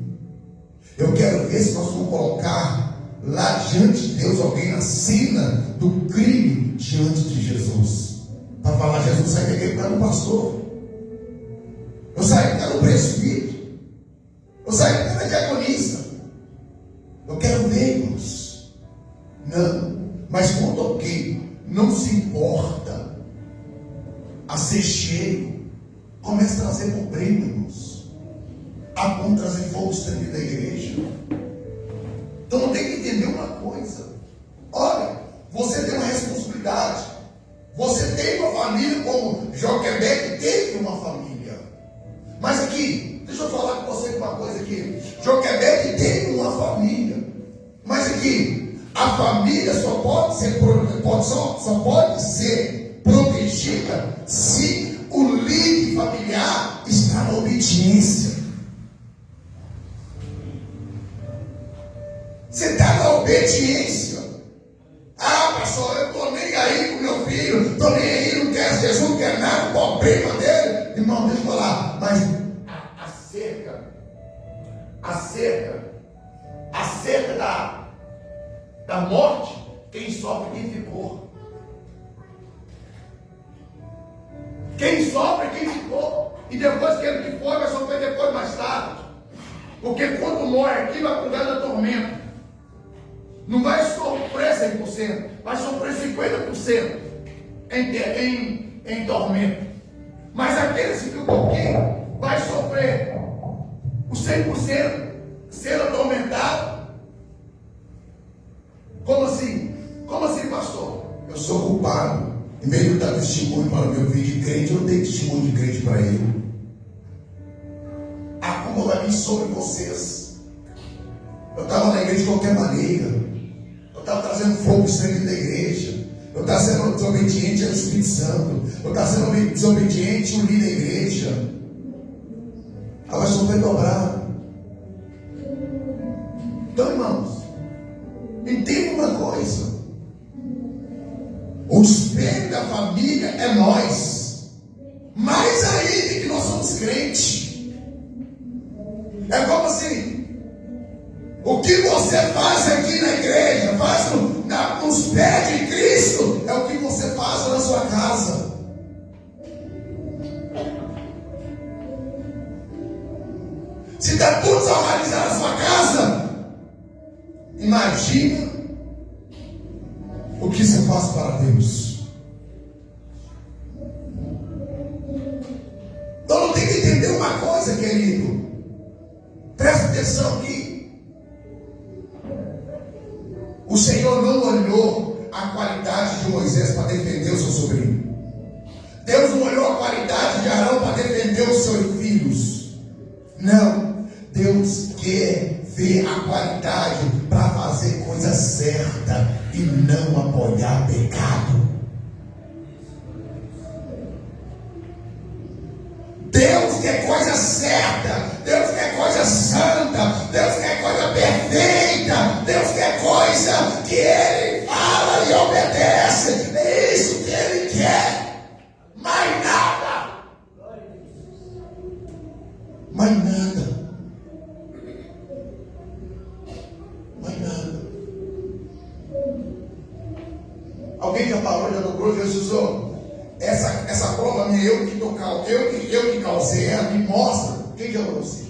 Eu quero ver se nós vamos colocar lá diante de Deus alguém na cena do crime diante de Jesus, para falar: Jesus, sai daqui por causa do pastor, eu saí por causa do presbítero, eu saí por causa da diaconisa. Eu quero ver, irmãos. Não, mas quando alguém não se importa a ser cheio, começa a trazer problema, irmãos, a ponto de trazer fogo estranho da igreja. Então não tem que entender uma coisa. Olha, você tem uma responsabilidade. Você tem uma família, como Joquebede teve uma família. Mas aqui, deixa eu falar com você uma coisa aqui. Joquebede teve uma família. Mas aqui, a família só pode ser protegida se o líder familiar está na obediência. Você está na obediência. Pastor, eu estou nem aí com meu filho, estou nem aí, não quero Jesus, não quero nada, o problema dele. Irmão, deixa eu falar, mas acerca da morte, quem sofre, quem ficou. Quem sofre, quem ficou. E depois que ele foi, vai sofrer depois, mais tarde. Porque quando morre aqui, vai pro lugar da tormenta. Não vai sofrer 100%, vai sofrer 50% em tormento. Mas aqueles que ficam aqui, vai sofrer o 100%, ser atormentado. Como assim? Como assim, pastor? Eu sou culpado. Em vez de eu dar testemunho para o meu filho de crente, eu dei testemunho de crente para ele. A culpa vai vir sobre vocês. Eu estava na igreja de qualquer maneira. Eu estava trazendo fogo estranho da igreja. Eu estava sendo desobediente ao Espírito Santo. Eu estava sendo desobediente ao líder da igreja. Agora só foi dobrado. Então, irmãos, entenda uma coisa. O espelho da família é nós. Mais ainda que nós somos crentes. É como assim: o que você faz aqui na igreja, faz nos pés de Cristo, é o que você faz na sua casa. Se está tudo desorganizado na sua casa, imagina o que você faz para Deus. Então não tem que entender uma coisa, querido. Presta atenção aqui. O Senhor não olhou a qualidade de Moisés para defender o seu sobrinho. Deus não olhou a qualidade de Arão para defender os seus filhos. Não. Deus quer ver a qualidade para fazer coisa certa e não apoiar pecado. Deus quer coisa certa, Deus quer coisa santa, Deus quer coisa perfeita, Deus quer coisa que Ele fala e obedece. É isso que Ele quer. Mais nada. Mais nada. Mais nada. Alguém já parou, já dobrou, já usou? Essa prova minha, eu que causei ela, me mostra. Quem já orou assim?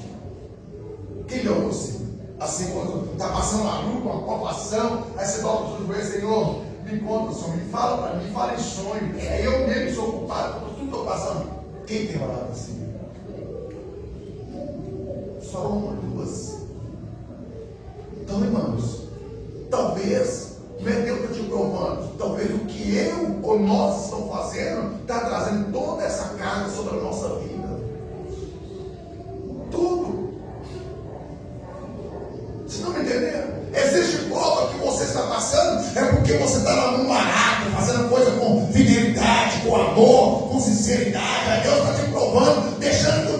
Quem já orou assim? Assim, quando está passando uma luta, uma provação, aí você dobra tudo bem, Senhor, me conta, Senhor, me fala para mim, fala em sonho. É eu mesmo que sou culpado por tudo que estou passando. Quem tem orado assim? Só uma, duas. Então, irmãos, talvez, não é Deus que está te provando, talvez o que eu ou nós estamos fazendo está trazendo toda essa carga sobre a nossa vida. Tudo. Vocês estão me entendendo? Existe prova que você está passando, é porque você está lá no barato, fazendo coisa com fidelidade, com amor, com sinceridade. Aí Deus está te provando, deixando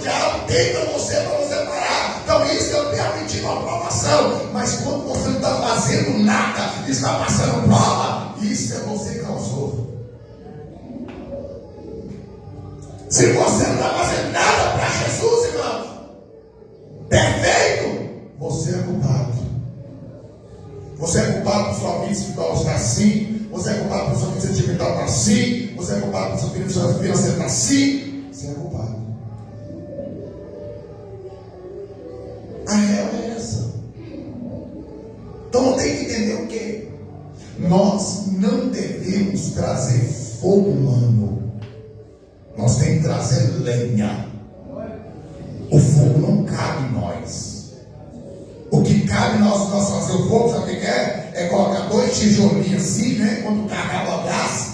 está passando prova, isso é você que causou. Se você não está fazendo nada para Jesus, irmão, perfeito, você é culpado. Você é culpado por sua vida espiritual estar assim. Você é culpado por sua vida sentimental estar assim. Você é culpado por sua vida financeira estar assim. Você é culpado. A real é essa. Então tem que entender o quê? Nós não devemos trazer fogo humano. Nós temos que trazer lenha. O fogo não cabe em nós. O que cabe nós fazer o fogo, sabe o que é? É colocar 2 tijolinhos assim, né? Quando carregava o gás,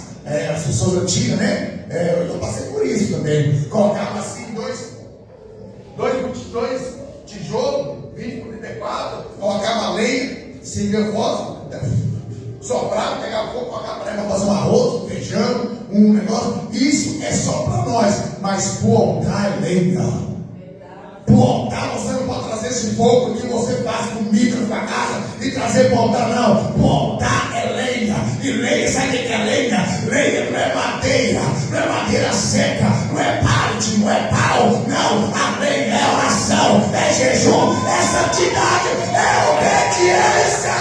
as pessoas antigas, né? Eu passei por isso também. Colocava assim, dois tijolos, 20 por 34, colocava lenha, seguia fósforo, soprava, pegava fogo, colocava para fazer um arroz, um feijão, um negócio. Isso é só para nós, mas pro altar é lenha. Para o altar você não pode trazer esse fogo que você faz comida na sua casa e trazer para o altar, não. Para o altar é lenha. E lenha, sabe o que é lenha? Lenha não é madeira seca, não é pallet, não é pau, não. A lenha é oração, é jejum, é santidade, é obediência.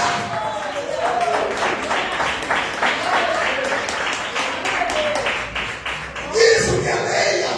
Isso que é lenha.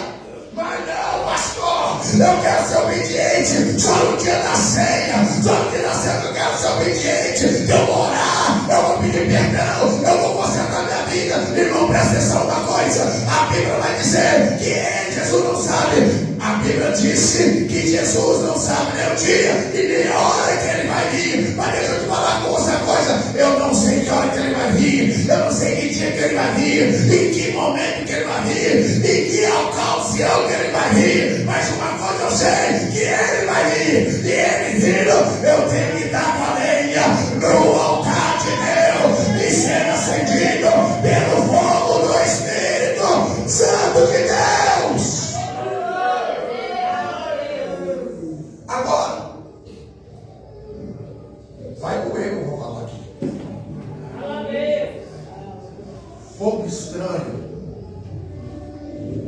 Mas não, pastor, eu quero ser obediente só no dia da ceia, só no dia da ceia eu quero ser obediente. Eu vou orar, eu vou pedir perdão, eu vou consertar minha vida. Irmão, presta atenção uma coisa: a Bíblia vai dizer que Jesus não sabe. A Bíblia disse que Jesus não sabe nem o dia e nem a hora que ele vai vir. Mas deixa eu te falar com você uma coisa: eu não sei que hora que ele vai vir, eu não sei que dia que ele vai vir, em que momento que ele vai vir, em que ocasião que ele vai vir. Mas uma coisa eu sei, que ele vai vir. E ele vindo, eu tenho que estar com a lenha no altar de Deus e sendo acendido pelo fogo do Espírito Santo de Deus. Agora, vai com eu, vou falar aqui. Fogo estranho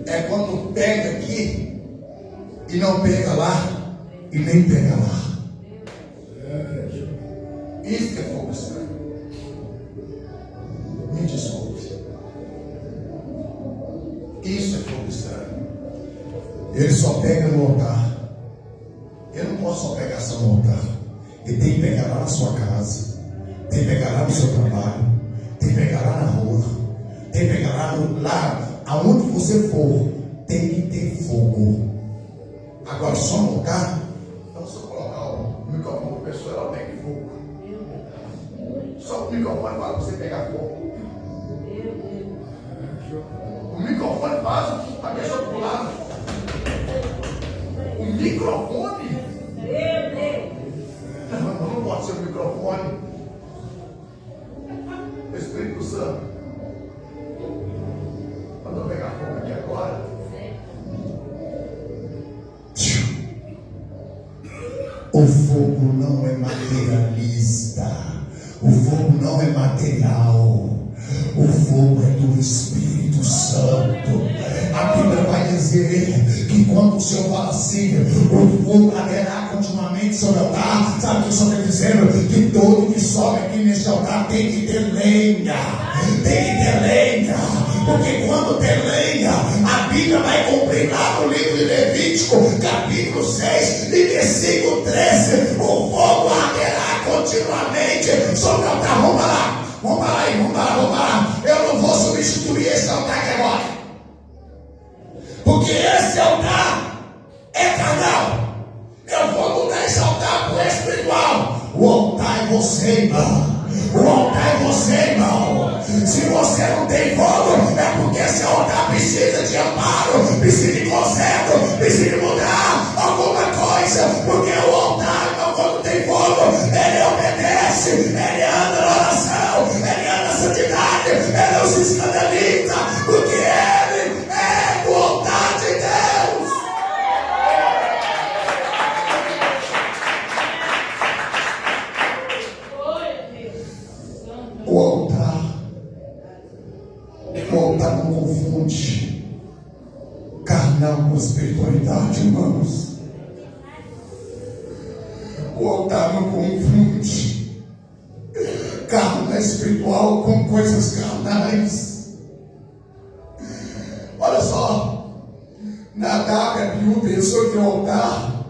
é quando pega aqui e não pega lá e nem pega lá. Isso que é fogo estranho. Me desculpe. Isso é fogo estranho. Ele só pega no altar. Eu não posso só pegar só no altar. Ele tem que pegar lá na sua casa, tem que pegar lá no seu trabalho, tem que pegar lá na rua, tem que pegar lá aonde você for, tem que ter fogo. Agora só no altar, então se eu colocar o microfone para a pessoa, ela pega fogo. Só o microfone para você pegar fogo. O microfone faz a pessoa pular. O microfone? Não pode ser o microfone. Espírito Santo, mandou pegar fogo aqui agora. O fogo não é materialista. O fogo não é material. O fogo é do Espírito Santo. A Bíblia vai dizer que quando o Senhor fala assim, o fogo arderá continuamente sobre o altar. Sabe o que o Senhor está dizendo? Que todo que sobe aqui neste altar tem que ter lenha. Tem que ter lenha. Porque quando tem lenha, a Bíblia vai cumprir lá no livro de Levítico, capítulo 6 e versículo 13. O fogo arderá continuamente sobre o altar. Vamos lá. Vamos lá. Eu não vou substituir esse altar aqui agora. Porque esse altar é carnal. Eu vou mudar esse altar para o espiritual. O altar é você, irmão. O altar é você, irmão. Se você não tem fogo, é porque esse altar precisa de amparo, precisa de conserto, precisa de mudar alguma coisa. Porque o altar, irmão, quando tem fogo, ele obedece, ele anda na oração, ele anda na santidade, ele não se escandaliza, porque ele é do altar de Deus. O altar não confunde carnal com espiritualidade, irmãos. O altar não confunde carne espiritual com coisas carnais. Olha só, Nadab e Abiú pensou que o altar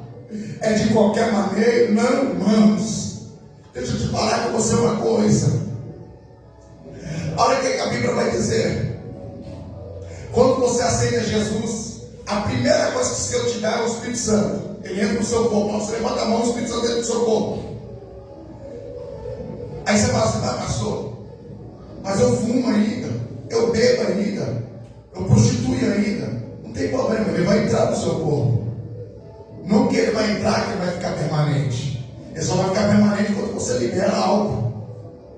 é de qualquer maneira. Não, irmãos, deixa eu te falar com você uma coisa. Olha o que a Bíblia vai dizer. Quando você aceita Jesus, a primeira coisa que Deus te dá é o Espírito Santo. Ele entra no seu corpo. Você levanta a mão, o Espírito Santo entra no seu corpo. Aí você fala assim: pastor, mas eu fumo ainda, eu bebo ainda, eu prostituo ainda. Não tem problema, ele vai entrar no seu corpo. Não que ele vai entrar, que ele vai ficar permanente. Ele só vai ficar permanente quando você libera algo.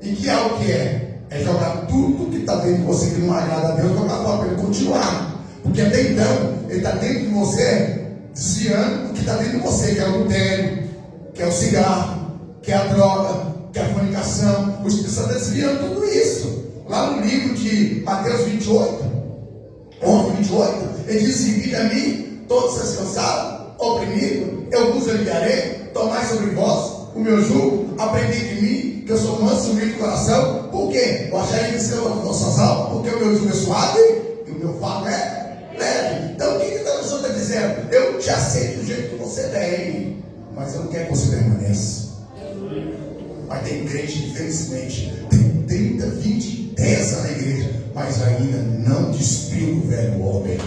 E que algo que é? É jogar tudo que está dentro de você que não agrada a Deus, jogar fora para ele continuar. Porque até então, ele está dentro de você, desviando o que está dentro de você, que é o adultério, que é o cigarro, que é a droga, que é a fornicação. O Espírito Santo está desviando tudo isso. Lá no livro de Mateus 28, 11, 28, ele diz: vinde a mim, todos vocês cansados, oprimidos, eu vos aliviarei. Tomai sobre vós o meu jugo, aprendi de mim, que eu sou manso e humilde de coração. Por quê? Eu acharei que são as vossas almas, porque o meu jugo é suave e o meu fardo é leve. Então o que a pessoa está dizendo? Eu te aceito do jeito que você tem, mas eu não quero que você permaneça. Mas tem crente, infelizmente, tem 30, 20, 10 na igreja, mas ainda não despiu o velho homem.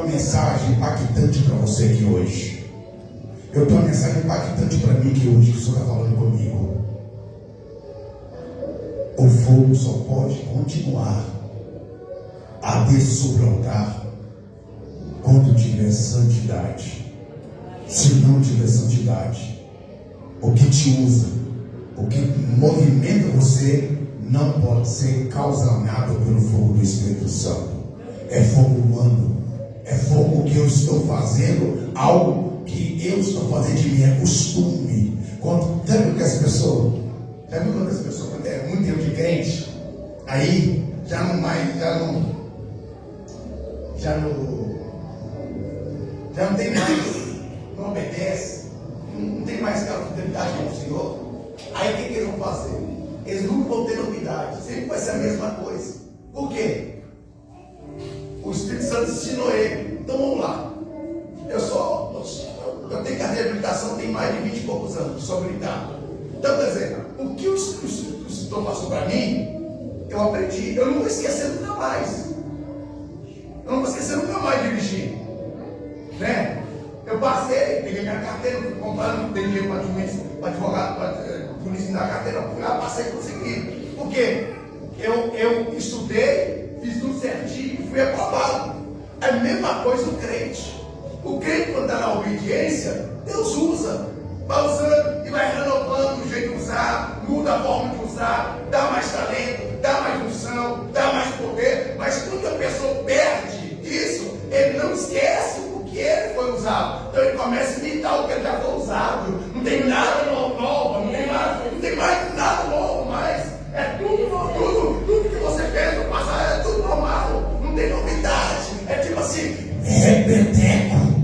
Mensagem impactante para você aqui hoje. Eu tenho uma mensagem impactante para mim aqui hoje, que o Senhor está falando comigo. O fogo só pode continuar a arder sobre o altar quando tiver santidade. Se não tiver santidade, o que te usa, o que movimenta você, não pode ser calçado pelo fogo do Espírito Santo. É fogo humano. É fogo que eu estou fazendo, algo que eu estou fazendo de mim, é costume. Já viu que as pessoas, quando é muito tempo de crente, aí já não tem mais, não obedece, não tem mais aquela fidelidade com o Senhor. Aí o que eles vão fazer? Eles nunca vão ter novidade, sempre vai ser a mesma coisa. Por quê? O Espírito Santo ensinou ele. Então vamos lá. Eu tenho carteira de habilitação, tem mais de 20 e poucos anos, sou habilitado. Então, quer dizer, o que o Espírito Santo passou para mim, eu aprendi. Eu não vou esquecer nunca mais. Eu não vou esquecer nunca mais de dirigir. Né? Eu passei, peguei minha carteira, fui comprando, não tem dinheiro para advogado, para polícia me dar carteira. Fui lá, passei e consegui. Por quê? Eu estudei, fiz tudo certinho e fui aprovado. É a mesma coisa o crente. O crente, quando está na obediência, Deus usa. Vai usando e vai renovando o jeito de usar, muda a forma de usar, dá mais talento, dá mais função, dá mais poder. Mas quando a pessoa perde isso, ele não esquece o que ele foi usado. Então ele começa a imitar o que ele já foi usado. Não tem nada novo, não tem mais nada novo mais. É tudo que você fez no passado, é tudo normal, não tem novidade. É tipo assim, repeteco.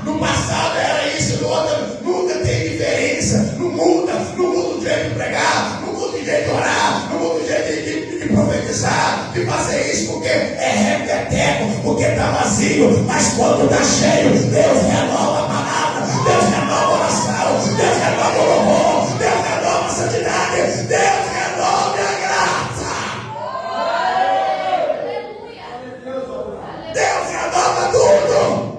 No passado era isso, no outro, nunca tem diferença. Não muda o jeito de pregar, não muda o jeito de orar, não muda o jeito de profetizar, de fazer isso, porque é repeteco, porque está vazio. Mas quando está cheio, Deus renova a palavra, Deus renova a oração, Deus renova o louvor, Deus renova a santidade, Deus renova a graça. Deus renova tudo.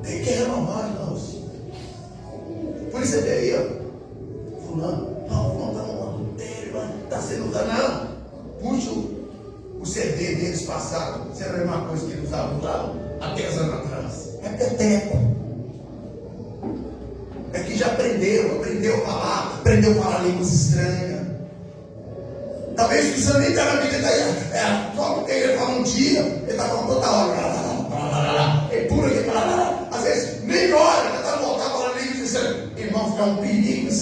Tem que renovar, irmãos. Por isso você vê aí, fulano está no adultério, está sendo usado. Não, puxa o CD deles passado, se era a mesma coisa que eles usavam lá há 10 anos atrás. É peteco. É que já aprendeu a falar, aprendeu a falar línguas estranhas. Talvez não precisa nem estar na vida daí. Só porque ele fala um dia, ele está falando toda hora.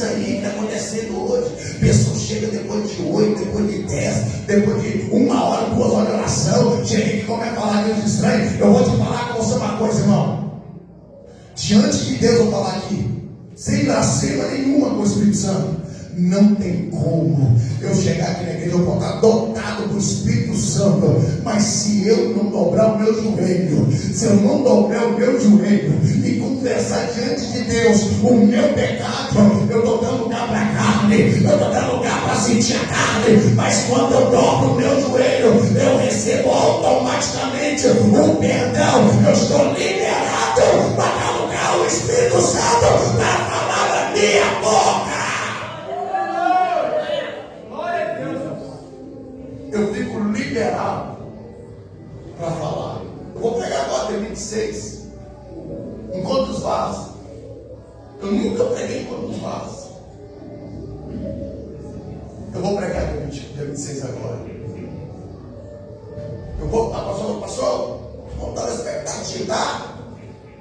aí que está acontecendo hoje. Pessoa chega depois de 8, depois de 10, depois de 1 hora, 2 horas de oração, chega aqui e começa a falar Deus estranho. Eu vou te falar com você uma coisa, irmão. Diante de Deus, eu vou falar aqui, sem blasfêmia nenhuma com o Espírito Santo. Não tem como eu chegar aqui na igreja, eu vou estar dotado do Espírito Santo, mas se eu não dobrar o meu joelho, se eu não dobrar o meu joelho e confessar diante de Deus o meu pecado, eu estou dando lugar para a carne, eu estou dando lugar para sentir a carne, mas quando eu dobro o meu joelho, eu recebo automaticamente o perdão, eu estou liberado para dar lugar ao Espírito Santo para falar a minha boca. Eu fico liberado para falar. Eu vou pegar agora de 26. Enquanto os vasos. Eu nunca preguei enquanto os vasos. Eu vou pregar de 26 agora. Eu vou, pastor, vamos dar expectativa.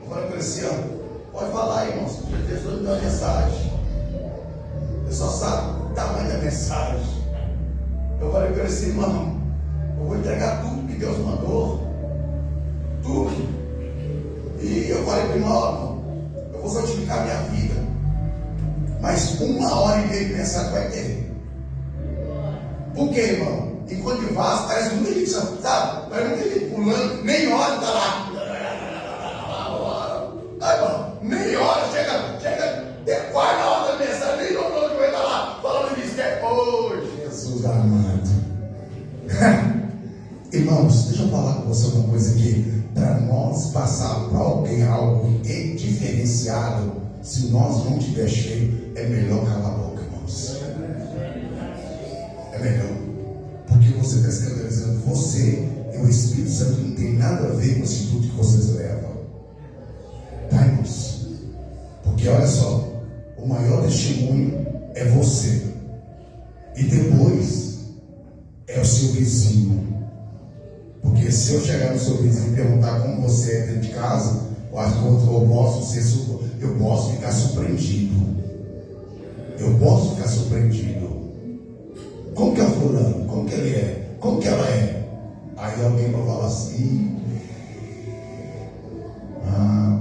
Eu falei para esse ano, pode falar, irmãos. Jesus me deu uma mensagem. Eu só sabe o tamanho da mensagem. Eu falei para esse irmão, eu vou entregar tudo que Deus mandou, tudo. E eu falei para o irmão, eu vou santificar minha vida, mas 1h30 de mensagem vai ter. Por quê, irmão? Enquanto de vaso, parece muita gente, sabe? Parece muita gente pulando, nem hora está lá. Aí, irmão, nem hora, chega, quase na hora da mensagem, nem dobrou de joelho lá, falando disso, que é hoje. Jesus amado. Irmãos, deixa eu falar com você uma coisa aqui. Para nós passar para alguém algo diferenciado, se nós não tiver cheio, é melhor calar a boca, irmãos. É melhor. Porque você está escandalizando você e o Espírito Santo não tem nada a ver com a atitude que vocês levam. Tá, irmãos? Porque olha só, o maior testemunho é você. E depois é o seu vizinho. Porque se eu chegar no seu vizinho e perguntar como você é dentro de casa, eu posso ficar surpreendido. Eu posso ficar surpreendido. Como que é o fulano? Como que ele é? Como que ela é? Aí alguém vai falar assim: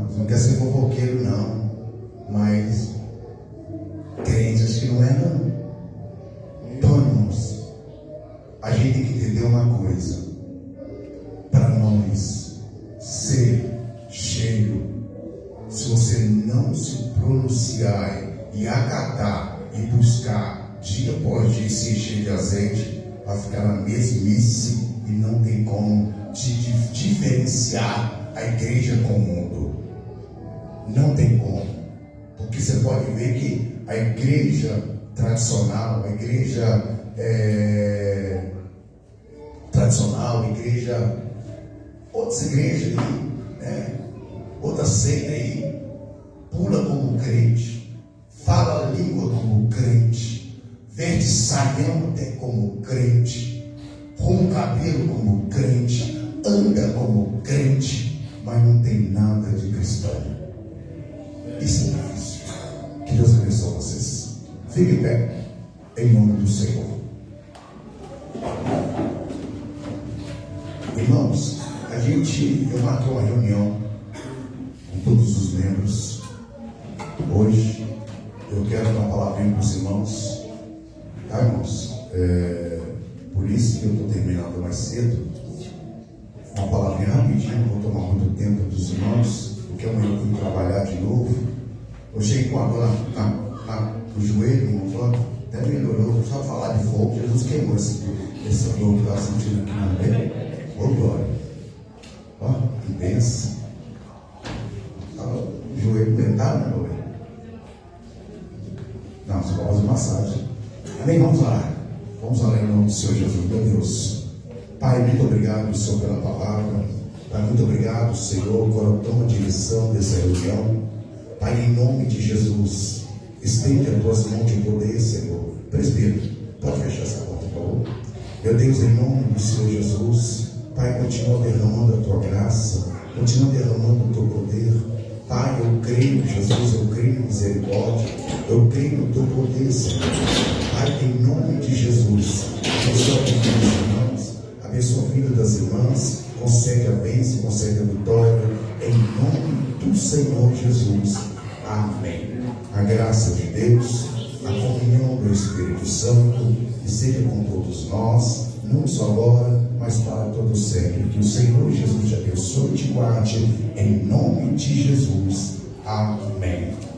você não quer ser fofoqueiro não, mas crente acho que não é não. Então, irmãos, a gente tem que entender uma coisa. Para nós ser cheio, se você não se pronunciar e acatar e buscar dia após dia se encher de azeite, vai ficar na mesmice e não tem como diferenciar a igreja com o mundo. Não tem como. Porque você pode ver que a igreja tradicional, a igreja outras igrejas aí, né? Outra seita aí, pula como crente, fala a língua como crente, veste saião até como crente, arruma o cabelo como crente, anda como crente, mas não tem nada de cristão. Isso é difícil. Que Deus abençoe vocês. Fique em pé, em nome do Senhor. Irmãos, eu marquei uma reunião com todos os membros. Hoje eu quero dar uma palavrinha para os irmãos. Tá, irmãos? Por isso que eu estou terminando mais cedo. Uma palavrinha rapidinho, não vou tomar muito tempo dos irmãos, porque amanhã eu vou trabalhar de novo. Eu cheguei com a dor no joelho, irmão, até melhorou, só falar de fogo. Jesus queimou essa dor que estava sentindo aqui no meio. Ô glória, ó, que benção. Estava o joelho pendado, né, glória? Não, você vai fazer massagem. Amém? Vamos orar. Vamos orar em nome do Senhor Jesus, meu Deus. Pai, muito obrigado, Senhor, pela palavra. Pai, muito obrigado, Senhor, agora toma a direção dessa reunião. Pai, em nome de Jesus, estende as tuas mãos de poder, Senhor. Presbítero, pode fechar essa porta, por favor. Meu Deus, em nome do Senhor Jesus, Pai, continua derramando a tua graça, continua derramando o teu poder. Pai, Pai, eu creio, Jesus, eu creio em misericórdia, eu creio no teu poder, Senhor. Pai, em nome de Jesus, abençoa a vida dos irmãos, abençoa a vida das irmãs, concede a bênção, concede a vitória, em nome do Senhor Jesus. Amém. A graça de Deus, a comunhão do Espírito Santo, esteja com todos nós, não só agora, mas para todo sempre. Que o Senhor Jesus te abençoe e te guarde, em nome de Jesus. Amém.